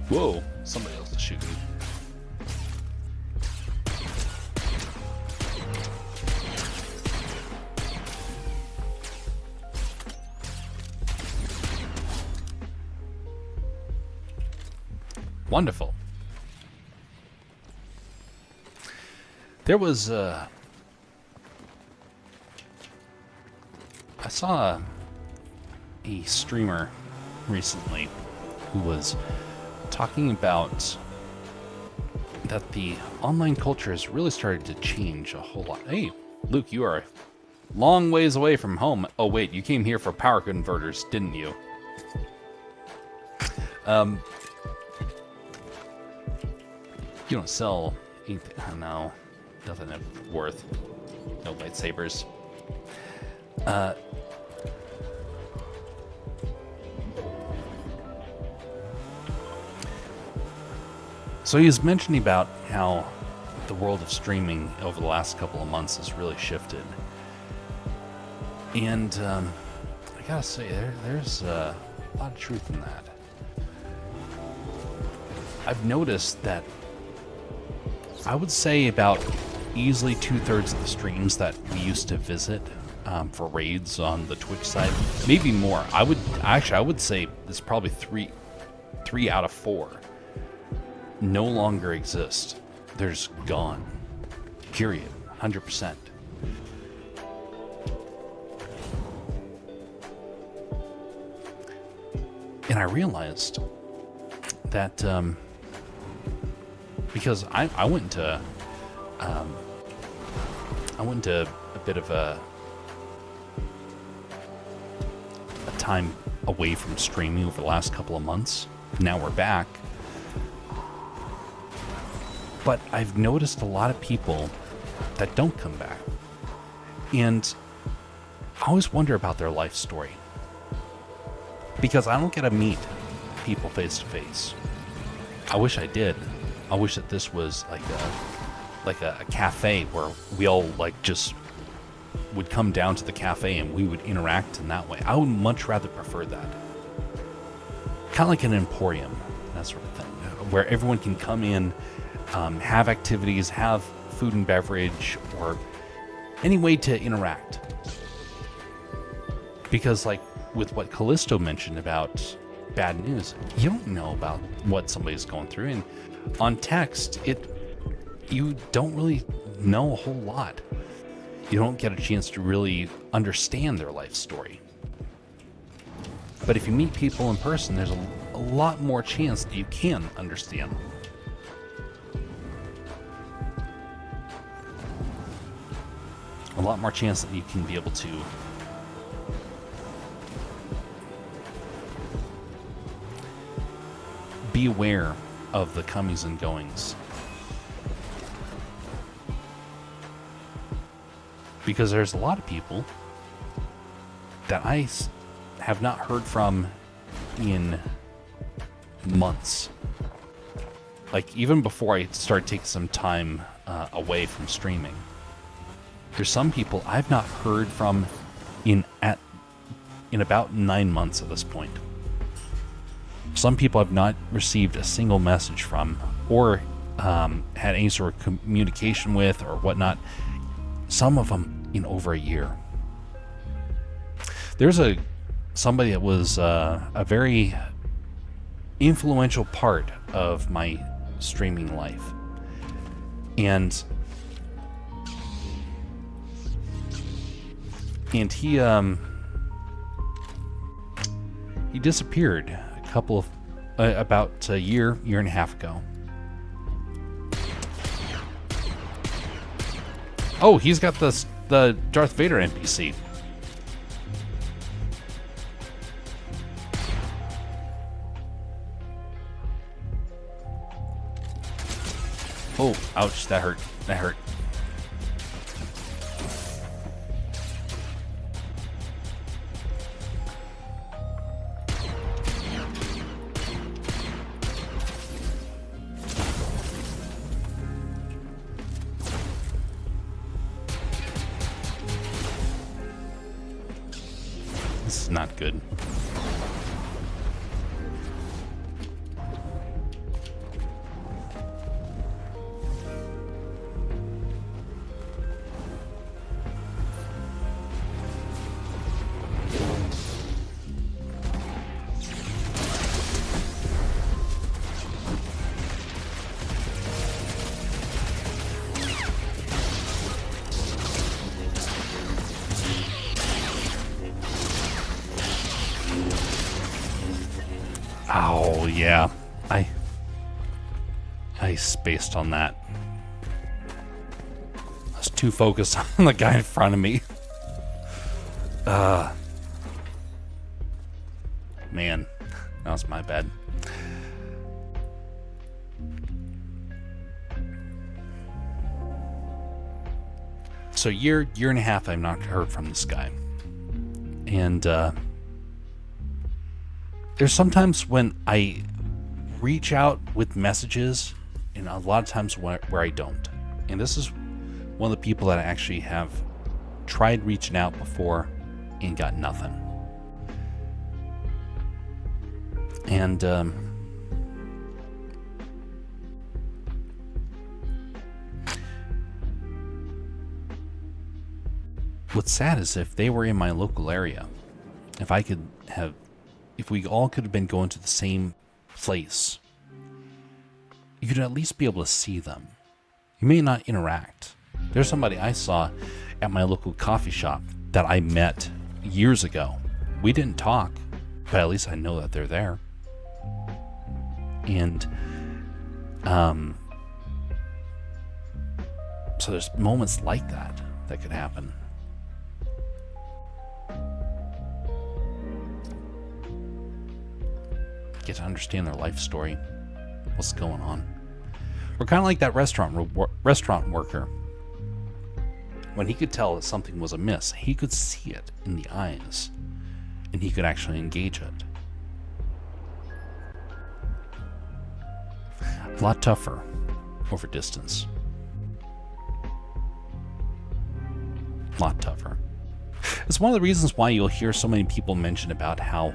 Whoa, somebody else is shooting. Wonderful. There was I saw a streamer recently who was talking about that the online culture has really started to change a whole lot. Hey, Luke, you are a long ways away from home. Oh wait, you came here for power converters, didn't you? You don't sell anything. Oh, no, nothing of worth. No lightsabers. So he was mentioning about how the world of streaming over the last couple of months has really shifted. And I gotta say, there's a lot of truth in that. I've noticed that I would say about easily 2/3 of the streams that we used to visit for raids on the Twitch side, maybe more. I would say it's probably three out of 4 no longer exist. They're just gone. Period. 100%. And I realized that because I went to a bit of a time away from streaming over the last couple of months. Now we're back. But I've noticed a lot of people that don't come back. And I always wonder about their life story. Because I don't get to meet people face to face. I wish I did. I wish that this was like a cafe where we all like just would come down to the cafe and we would interact in that way. I would much rather prefer that. Kind of like an emporium, that sort of thing, where everyone can come in, have activities, have food and beverage, or any way to interact. Because like with what Callisto mentioned about bad news, you don't know about what somebody's going through, and on text you don't really know a whole lot. You don't get a chance to really understand their life story. But if you meet people in person, there's a lot more chance that you can understand. A lot more chance that you can be able to be aware of the comings and goings. Because there's a lot of people that have not heard from in months. Like, even before I started taking some time away from streaming, there's some people I've not heard from in about 9 months at this point. Some people I've not received a single message from, or had any sort of communication with or whatnot. Some of them in over a year. There's somebody that was a very influential part of my streaming life, and he disappeared about a year and a half ago. Oh, he's got the Darth Vader NPC. Oh, ouch, that hurt. That hurt. This is not good. Oh, yeah. I spaced on that. I was too focused on the guy in front of me. Man, that was my bad. So year and a half I've not heard from this guy. And there's sometimes when I reach out with messages, and a lot of times where I don't. And this is one of the people that I actually have tried reaching out before and got nothing. And what's sad is if they were in my local area, if we all could have been going to the same place, you could at least be able to see them. You may not interact. There's somebody I saw at my local coffee shop that I met years ago. We didn't talk, but at least I know that they're there. And so there's moments like that could happen. Get to understand their life story, what's going on. We're kind of like that restaurant worker. When he could tell that something was amiss, he could see it in the eyes, and he could actually engage it. A lot tougher over distance. A lot tougher. It's one of the reasons why you'll hear so many people mention about how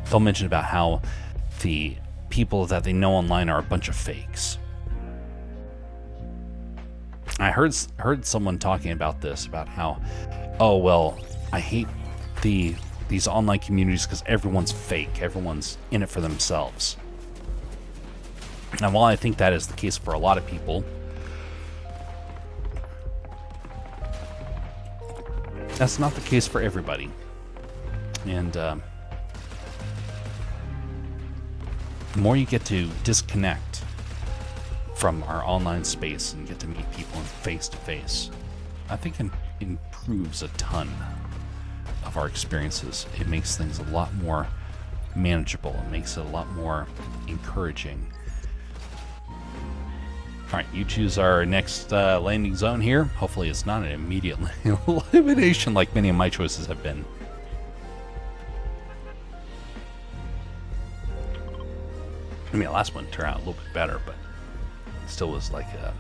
they'll mention about how the people that they know online are a bunch of fakes. I heard someone talking about this, about how, oh well, I hate these online communities because everyone's fake, everyone's in it for themselves. And while I think that is the case for a lot of people, that's not the case for everybody. And the more you get to disconnect from our online space and get to meet people face to face, I think it improves a ton of our experiences. It makes things a lot more manageable. It makes it a lot more encouraging. Alright, you choose our next landing zone here. Hopefully it's not an immediate elimination like many of my choices have been. I mean, the last one turned out a little bit better, but it still was like a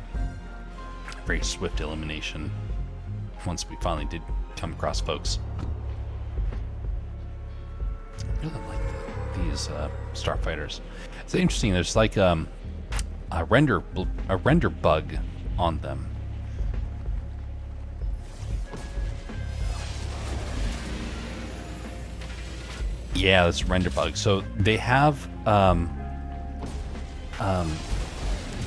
very swift elimination once we finally did come across folks. I really like these starfighters. It's interesting. There's like a render bug on them. Yeah, that's a render bug. So they have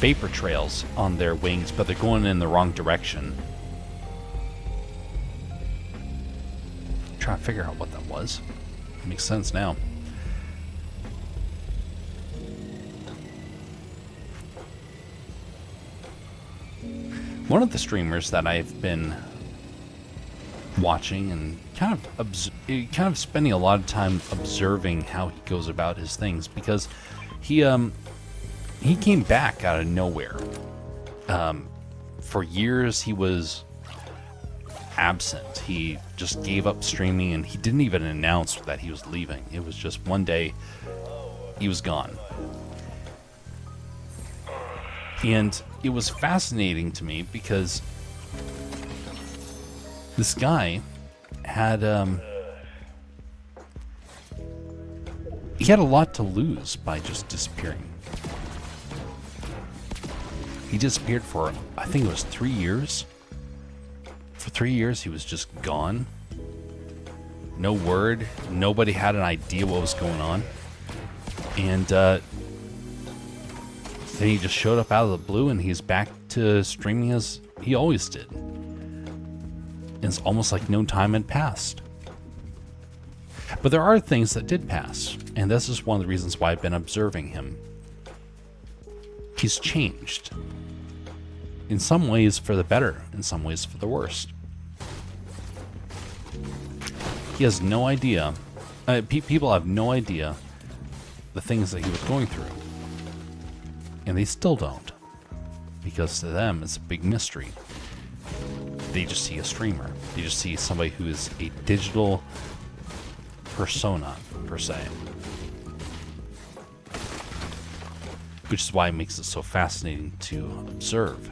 vapor trails on their wings, but they're going in the wrong direction. I'm trying to figure out what that was. It makes sense now. One of the streamers that I've been watching and kind of spending a lot of time observing how he goes about his things, because he came back out of nowhere. For years he was absent. He just gave up streaming, and he didn't even announce that he was leaving. It was just one day he was gone. And it was fascinating to me because this guy had he had a lot to lose by just disappearing. He disappeared for, I think it was 3 years. For 3 years he was just gone. No word. Nobody had an idea what was going on. And then he just showed up out of the blue, and he's back to streaming as he always did. And it's almost like no time had passed. But there are things that did pass, and this is one of the reasons why I've been observing him. He's changed. In some ways for the better, in some ways for the worst. He has no idea. People have no idea the things that he was going through. And they still don't. Because to them, it's a big mystery. They just see a streamer. They just see somebody who is a digital persona, per se. Which is why it makes it so fascinating to observe.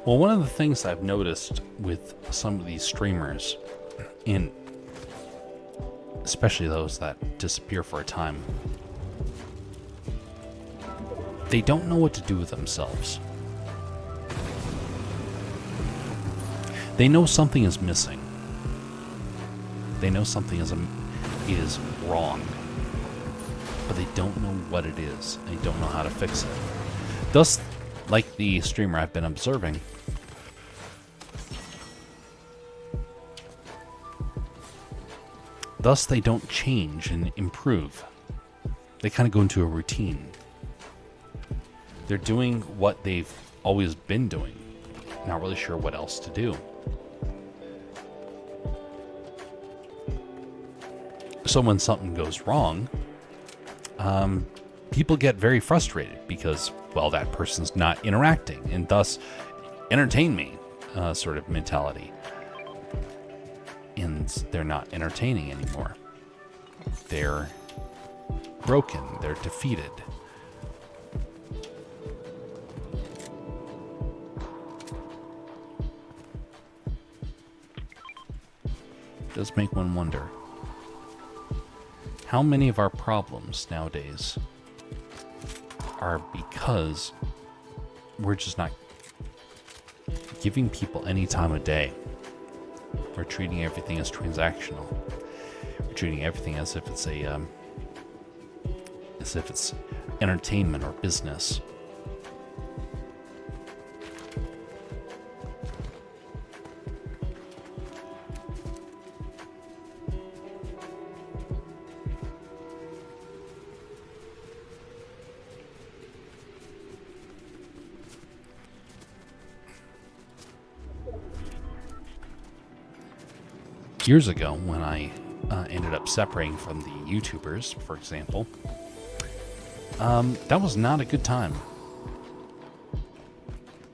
Well, one of the things I've noticed with some of these streamers, and especially those that disappear for a time, they don't know what to do with themselves. They know something is missing. They know something is wrong, but they don't know what it is. They don't know how to fix it. Thus, like the streamer I've been observing, thus they don't change and improve. They kind of go into a routine. They're doing what they've always been doing, not really sure what else to do. So when something goes wrong, people get very frustrated because, well, that person's not interacting, and thus entertain me sort of mentality. And they're not entertaining anymore. They're broken. They're defeated. It does make one wonder. How many of our problems nowadays are because we're just not giving people any time of day. We're treating everything as transactional. We're treating everything as if it's entertainment or business. Years ago, when I ended up separating from the YouTubers, for example, that was not a good time.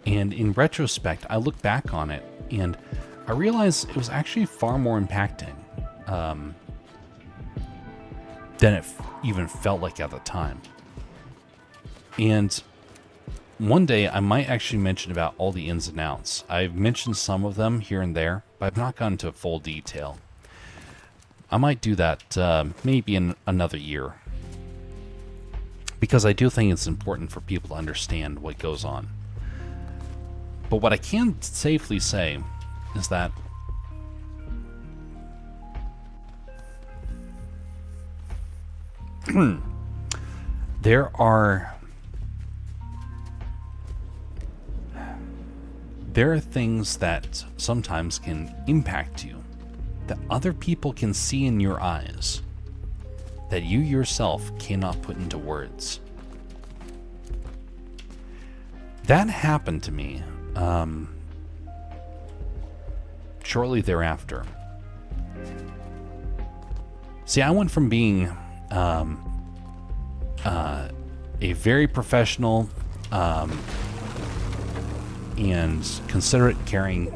And in retrospect, I look back on it and I realized it was actually far more impacting than it even felt like at the time. And one day I might actually mention about all the ins and outs. I've mentioned some of them here and there, but I've not gone into full detail. I might do that maybe in another year, because I do think it's important for people to understand what goes on. But what I can safely say is that there are things that sometimes can impact you, that other people can see in your eyes, that you yourself cannot put into words. That happened to me shortly thereafter. See, I went from being a very professional and considerate, caring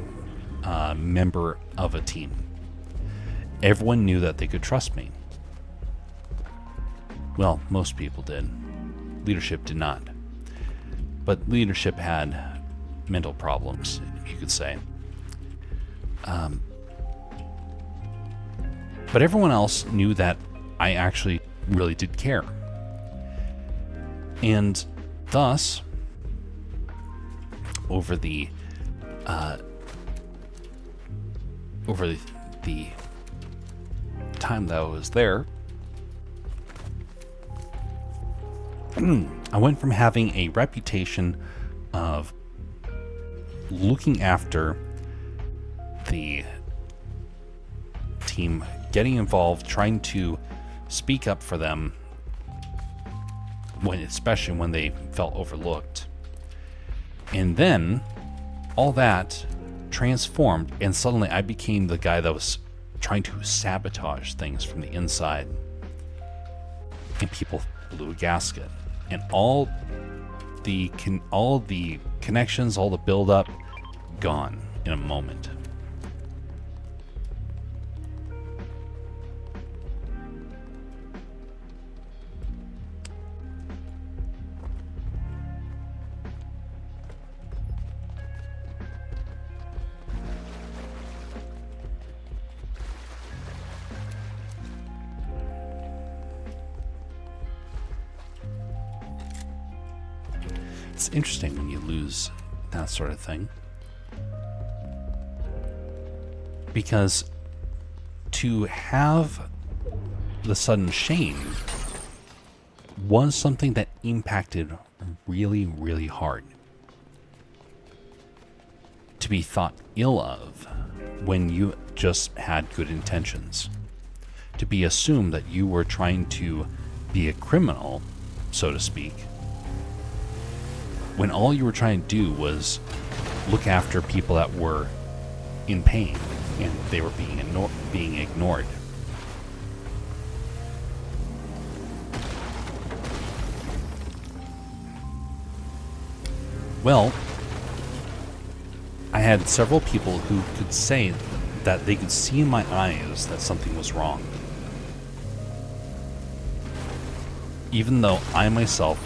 member of a team. Everyone knew that they could trust me. Well, most people did. Leadership did not. But leadership had mental problems, you could say. But everyone else knew that I actually really did care. And thus, over the time that I was there, I went from having a reputation of looking after the team, getting involved, trying to speak up for them, especially when they felt overlooked. And then all that transformed, and suddenly I became the guy that was trying to sabotage things from the inside. And people blew a gasket. And all the connections, all the build-up, gone in a moment. It's interesting when you lose that sort of thing, because to have the sudden shame was something that impacted really, really hard. To be thought ill of when you just had good intentions. To be assumed that you were trying to be a criminal, so to speak, when all you were trying to do was look after people that were in pain and they were being ignored. Well, I had several people who could say that they could see in my eyes that something was wrong. Even though I myself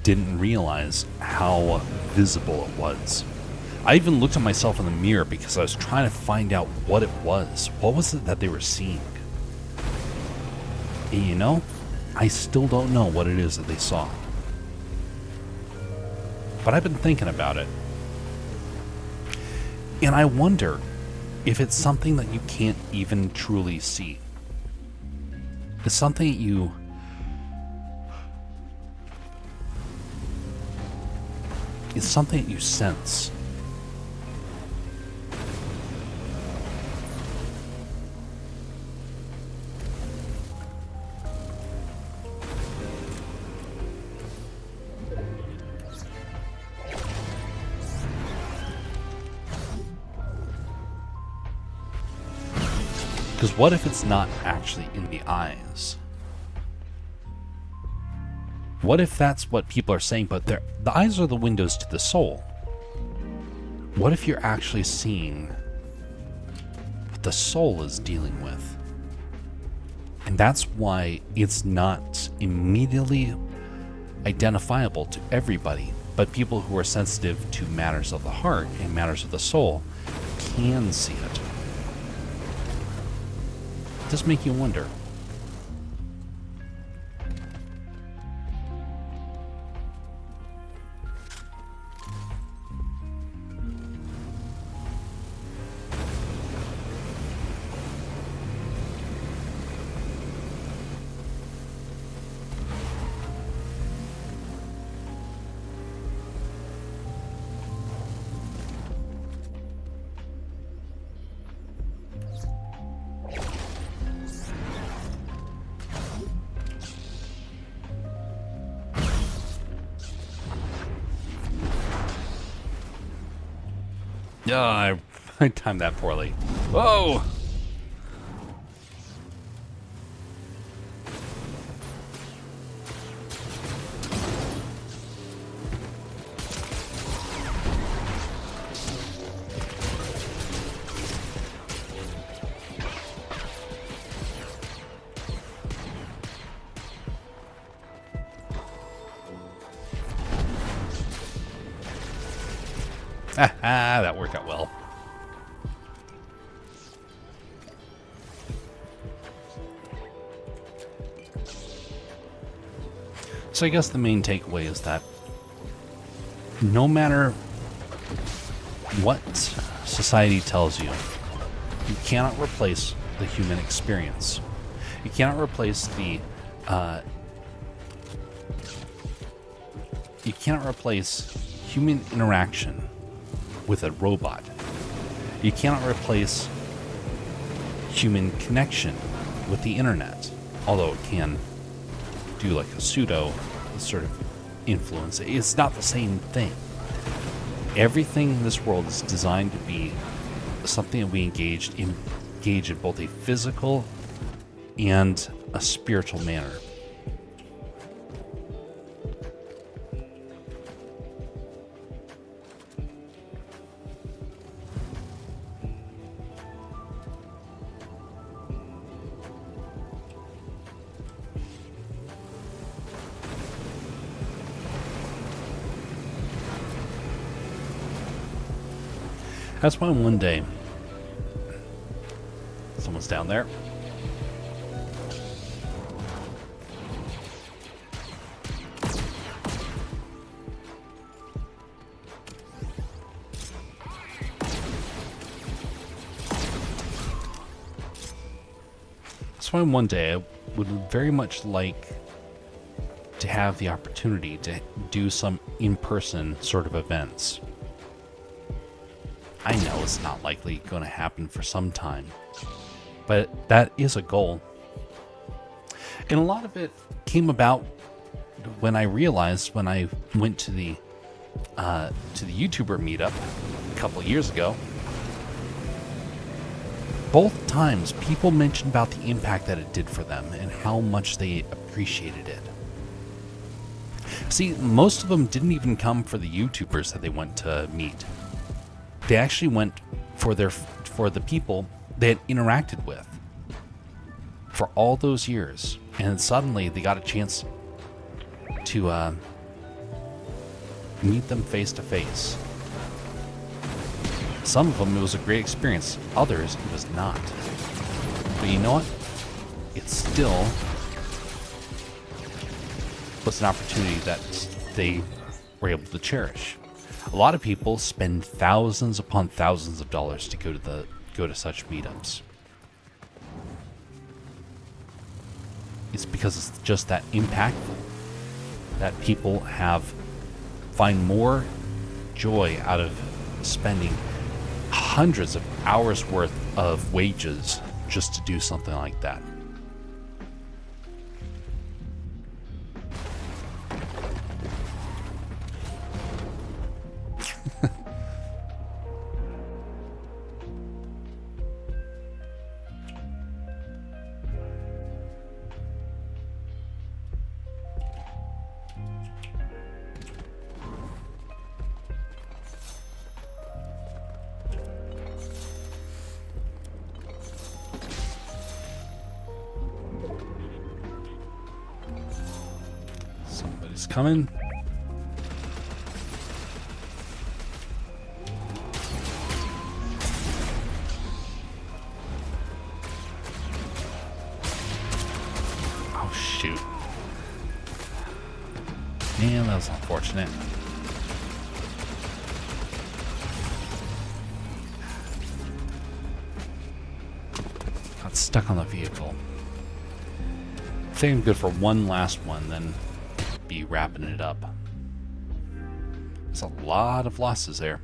didn't realize how visible it was. I even looked at myself in the mirror because I was trying to find out what it was. What was it that they were seeing? And you know, I still don't know what it is that they saw. But I've been thinking about it. And I wonder if it's something that you can't even truly see. It's something that it's something that you sense. Because what if it's not actually in the eyes? What if that's what people are saying, but the eyes are the windows to the soul? What if you're actually seeing what the soul is dealing with? And that's why it's not immediately identifiable to everybody, but people who are sensitive to matters of the heart and matters of the soul can see it. It does make you wonder. Yeah, I timed that poorly. Whoa! That worked out well. So I guess the main takeaway is that no matter what society tells you, you cannot replace the human experience. You cannot replace the you cannot replace human interaction with a robot. You cannot replace human connection with the internet, although it can do like a pseudo sort of influence. It's not the same thing. Everything in this world is designed to be something that we engage in both a physical and a spiritual manner. That's why one day, someone's down there. That's why one day I would very much like to have the opportunity to do some in-person sort of events. I know it's not likely going to happen for some time, but that is a goal. And a lot of it came about when I realized when I went to the YouTuber meetup a couple of years ago. Both times, people mentioned about the impact that it did for them and how much they appreciated it. See, most of them didn't even come for the YouTubers that they went to meet. They actually went for the people they had interacted with for all those years, and suddenly they got a chance to meet them face to face. Some of them, it was a great experience. Others, it was not. But you know what? It still was an opportunity that they were able to cherish. A lot of people spend thousands upon thousands of dollars to go to such meetups. It's because it's just that impactful that people find more joy out of spending hundreds of hours worth of wages just to do something like that. Somebody's coming. Oh, shoot. Man, that was unfortunate. Got stuck on the vehicle. I think I'm good for one last one, then be wrapping it up. There's a lot of losses there.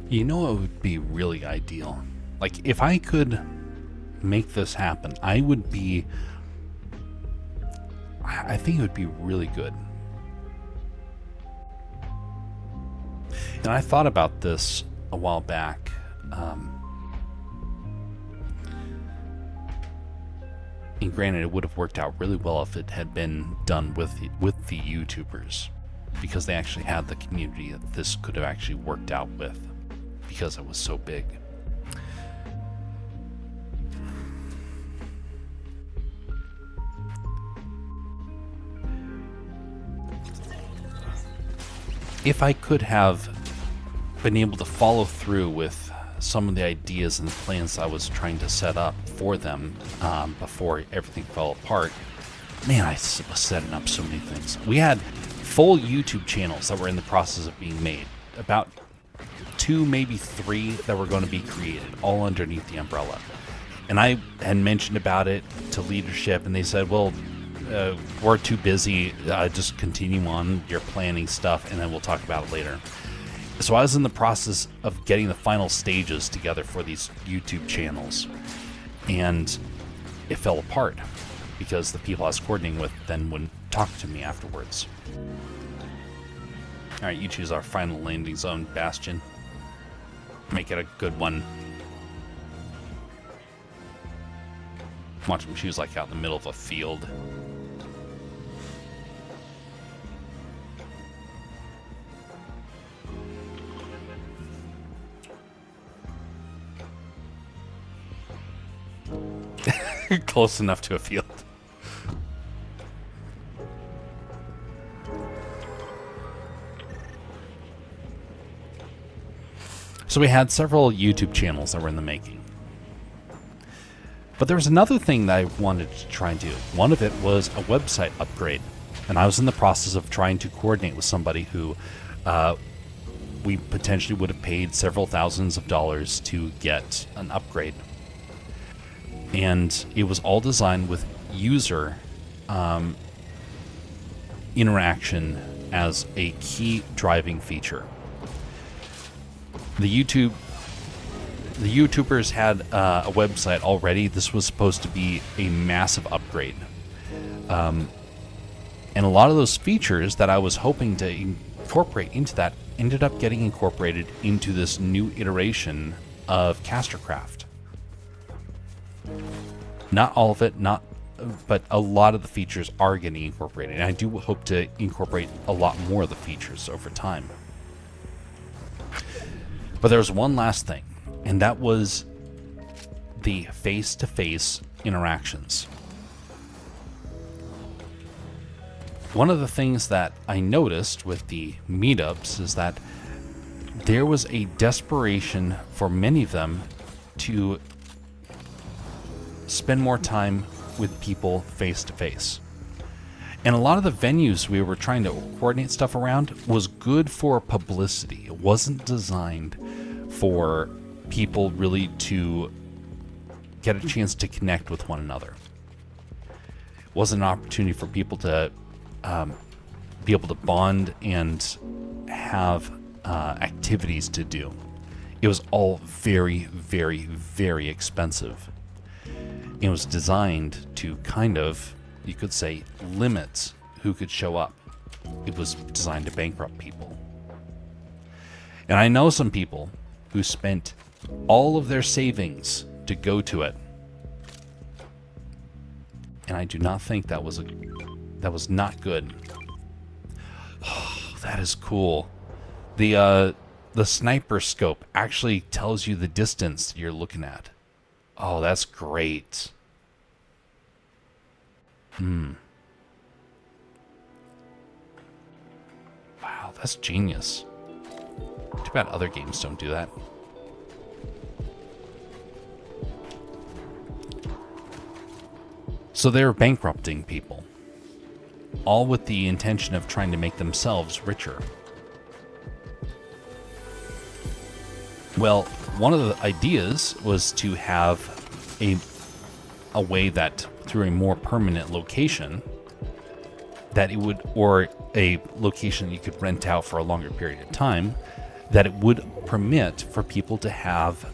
You know what would be really ideal? Like, if I could make this happen, I think it would be really good. And I thought about this a while back. And granted, it would have worked out really well if it had been done with the YouTubers, because they actually had the community that this could have actually worked out with, because it was so big. If I could have been able to follow through with some of the ideas and plans I was trying to set up for them before everything fell apart, man, I was setting up so many things. We had full YouTube channels that were in the process of being made, about 2, maybe 3 that were going to be created, all underneath the umbrella. And I had mentioned about it to leadership, and they said, well, we're too busy, just continue on your planning stuff, and then we'll talk about it later. So I was in the process of getting the final stages together for these YouTube channels, and it fell apart because the people I was coordinating with then wouldn't talk to me afterwards. Alright, you choose our final landing zone, Bastion. Make it a good one. Watch him choose like out in the middle of a field. Close enough to a field. So we had several YouTube channels that were in the making. But there was another thing that I wanted to try and do. One of it was a website upgrade. And I was in the process of trying to coordinate with somebody who we potentially would have paid several thousands of dollars to get an upgrade. And it was all designed with user interaction as a key driving feature. The YouTubers had a website already. This was supposed to be a massive upgrade. And a lot of those features that I was hoping to incorporate into that ended up getting incorporated into this new iteration of Castercraft. Not all of it, not but a lot of the features are getting incorporated, and I do hope to incorporate a lot more of the features over time. But there's one last thing, and that was the face-to-face interactions. One of the things that I noticed with the meetups is that there was a desperation for many of them to spend more time with people face to face. And a lot of the venues we were trying to coordinate stuff around was good for publicity. It wasn't designed for people really to get a chance to connect with one another. It wasn't an opportunity for people to be able to bond and have activities to do. It was all very, very, very expensive. It was designed to kind of, you could say, limit who could show up. It was designed to bankrupt people. And I know some people who spent all of their savings to go to it. And I do not think that was not good. Oh, that is cool. The sniper scope actually tells you the distance you're looking at. Oh, that's great. Wow, that's genius. Too bad other games don't do that. So they're bankrupting people, all with the intention of trying to make themselves richer. Well, one of the ideas was to have a way that through a more permanent location that it would, or a location you could rent out for a longer period of time, that it would permit for people to have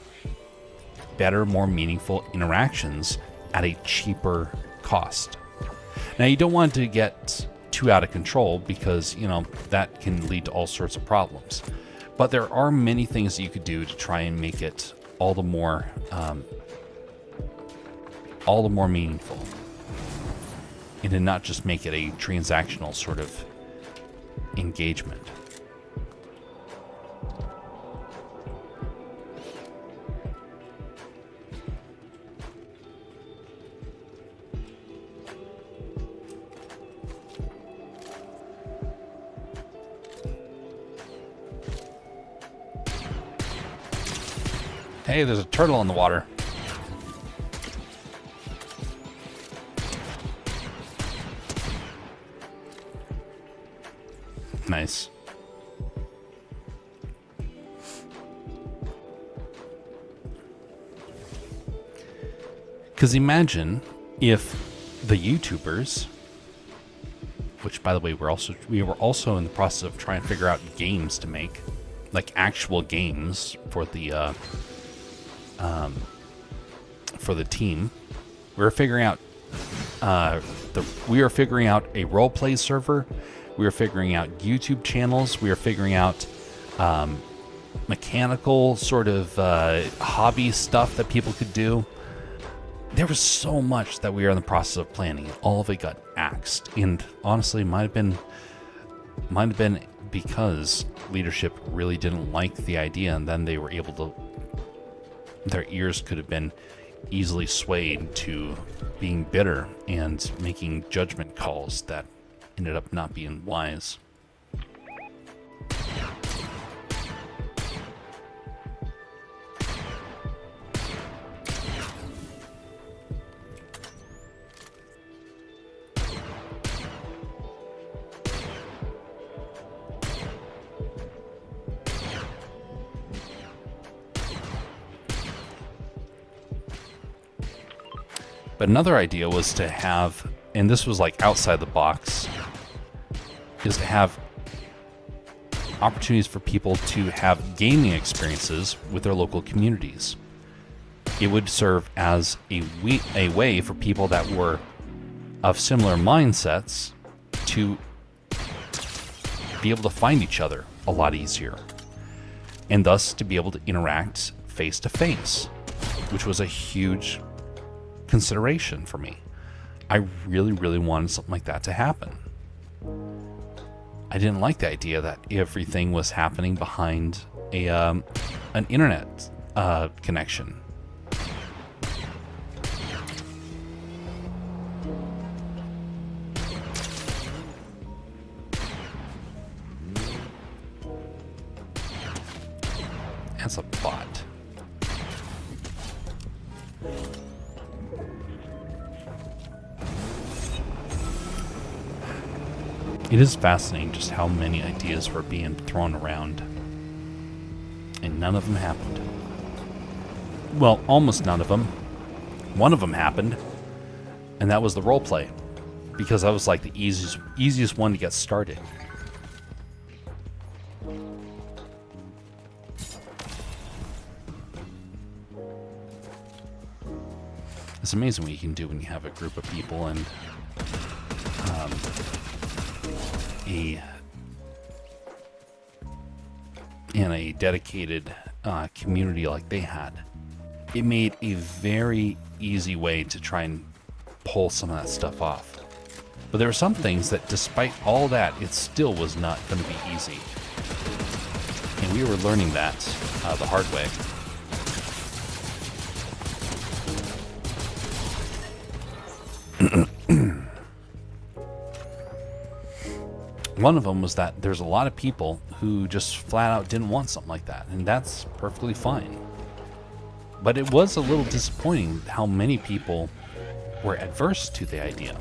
better, more meaningful interactions at a cheaper cost. Now, you don't want it to get too out of control because, that can lead to all sorts of problems. But there are many things that you could do to try and make it all the more meaningful, and to not just make it a transactional sort of engagement. Hey, there's a turtle in the water. Nice. Because imagine if the YouTubers, which by the way, we were also in the process of trying to figure out games to make, like actual games for the team. We were figuring out a role play server. We were figuring out YouTube channels. We were figuring out mechanical sort of hobby stuff that people could do. There was so much that we were in the process of planning, and all of it got axed. And honestly, might have been because leadership really didn't like the idea, and then they were able to. Their ears could have been easily swayed to being bitter and making judgment calls that ended up not being wise. But another idea was to have, and this was like outside the box, is to have opportunities for people to have gaming experiences with their local communities. It would serve as a way for people that were of similar mindsets to be able to find each other a lot easier, and thus to be able to interact face to face, which was a huge consideration for me. I really, really wanted something like that to happen. I didn't like the idea that everything was happening behind an internet connection. That's a bot. It is fascinating just how many ideas were being thrown around, and none of them happened. Well, almost none of them. One of them happened, and that was the roleplay, because that was like the easiest one to get started. It's amazing what you can do when you have a group of people and a dedicated community like they had. It made a very easy way to try and pull some of that stuff off. But there were some things that, despite all that, it still was not going to be easy. And we were learning that the hard way. One of them was that there's a lot of people who just flat out didn't want something like that, and that's perfectly fine. But it was a little disappointing how many people were adverse to the idea.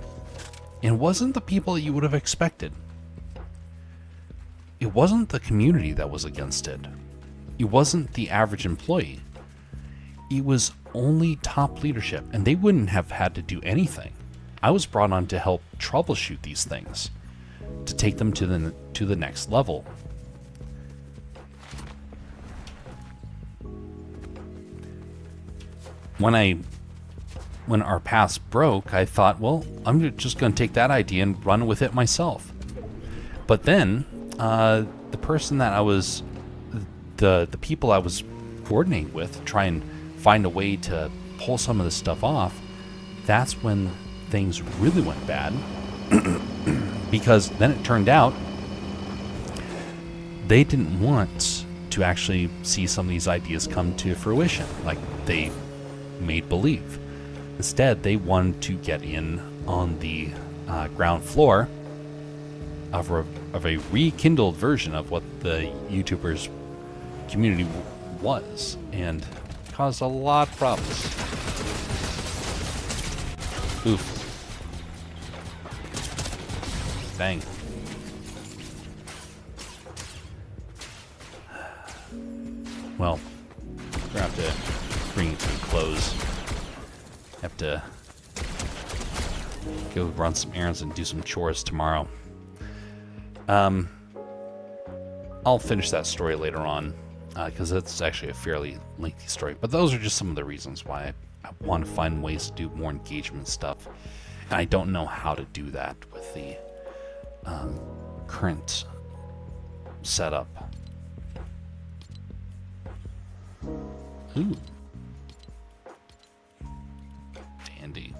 And it wasn't the people that you would have expected. It wasn't the community that was against it. It wasn't the average employee. It was only top leadership, and they wouldn't have had to do anything. I was brought on to help troubleshoot these things, to take them to the next level. When our paths broke, I thought, well, I'm just going to take that idea and run with it myself. But then, the person that I was, the people I was coordinating with, try and find a way to pull some of this stuff off, that's when things really went bad. Because then it turned out they didn't want to actually see some of these ideas come to fruition like they made believe. Instead, they wanted to get in on the ground floor of a rekindled version of what the YouTubers community was, and caused a lot of problems. Oof. Dang. Well, we're gonna have to bring it to a close. Have to go run some errands and do some chores tomorrow. I'll finish that story later on, because it's actually a fairly lengthy story. But those are just some of the reasons why I want to find ways to do more engagement stuff. And I don't know how to do that with the current setup. Ooh. Dandy.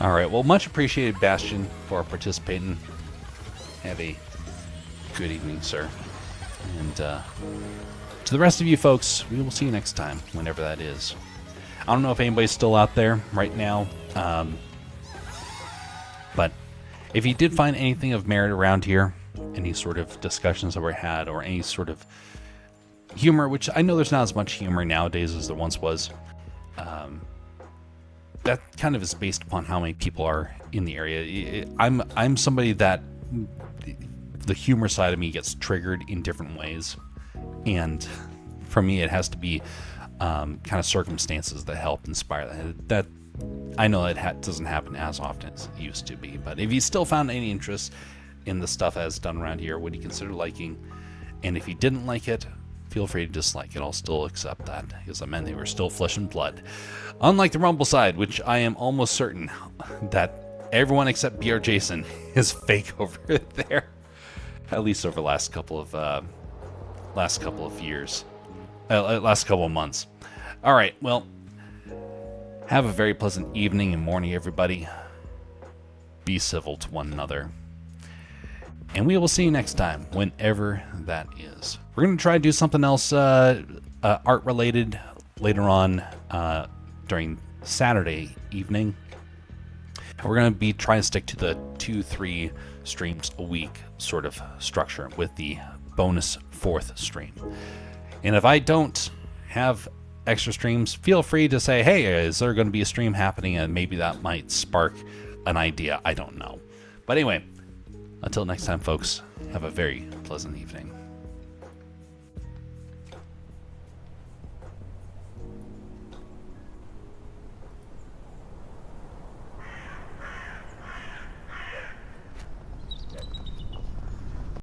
All right. Well, much appreciated, Bastion, for participating. Have a good evening, sir. And to the rest of you folks, we will see you next time, whenever that is. I don't know if anybody's still out there right now, but if you did find anything of merit around here, any sort of discussions that were had, or any sort of humor, which I know there's not as much humor nowadays as there once was, that kind of is based upon how many people are in the area. I'm somebody that the humor side of me gets triggered in different ways, and for me it has to be kind of circumstances that help inspire that I know that doesn't happen as often as it used to be. But if you still found any interest in the stuff that's done around here, would you consider liking? And if you didn't like it, feel free to dislike it. I'll still accept that, because I meant they were still flesh and blood. Unlike the Rumble side, which I am almost certain that everyone except BR Jason is fake over there. at least over the last couple of years, last couple of months. All right, well, have a very pleasant evening and morning, everybody. Be civil to one another. And we will see you next time, whenever that is. We're going to try to do something else art-related later on during Saturday evening. We're going to be trying to stick to the 2-3 streams a week sort of structure with the bonus 4th stream. And if I don't have extra streams, feel free to say, hey, is there going to be a stream happening? And maybe that might spark an idea. I don't know. But anyway, until next time, folks, have a very pleasant evening.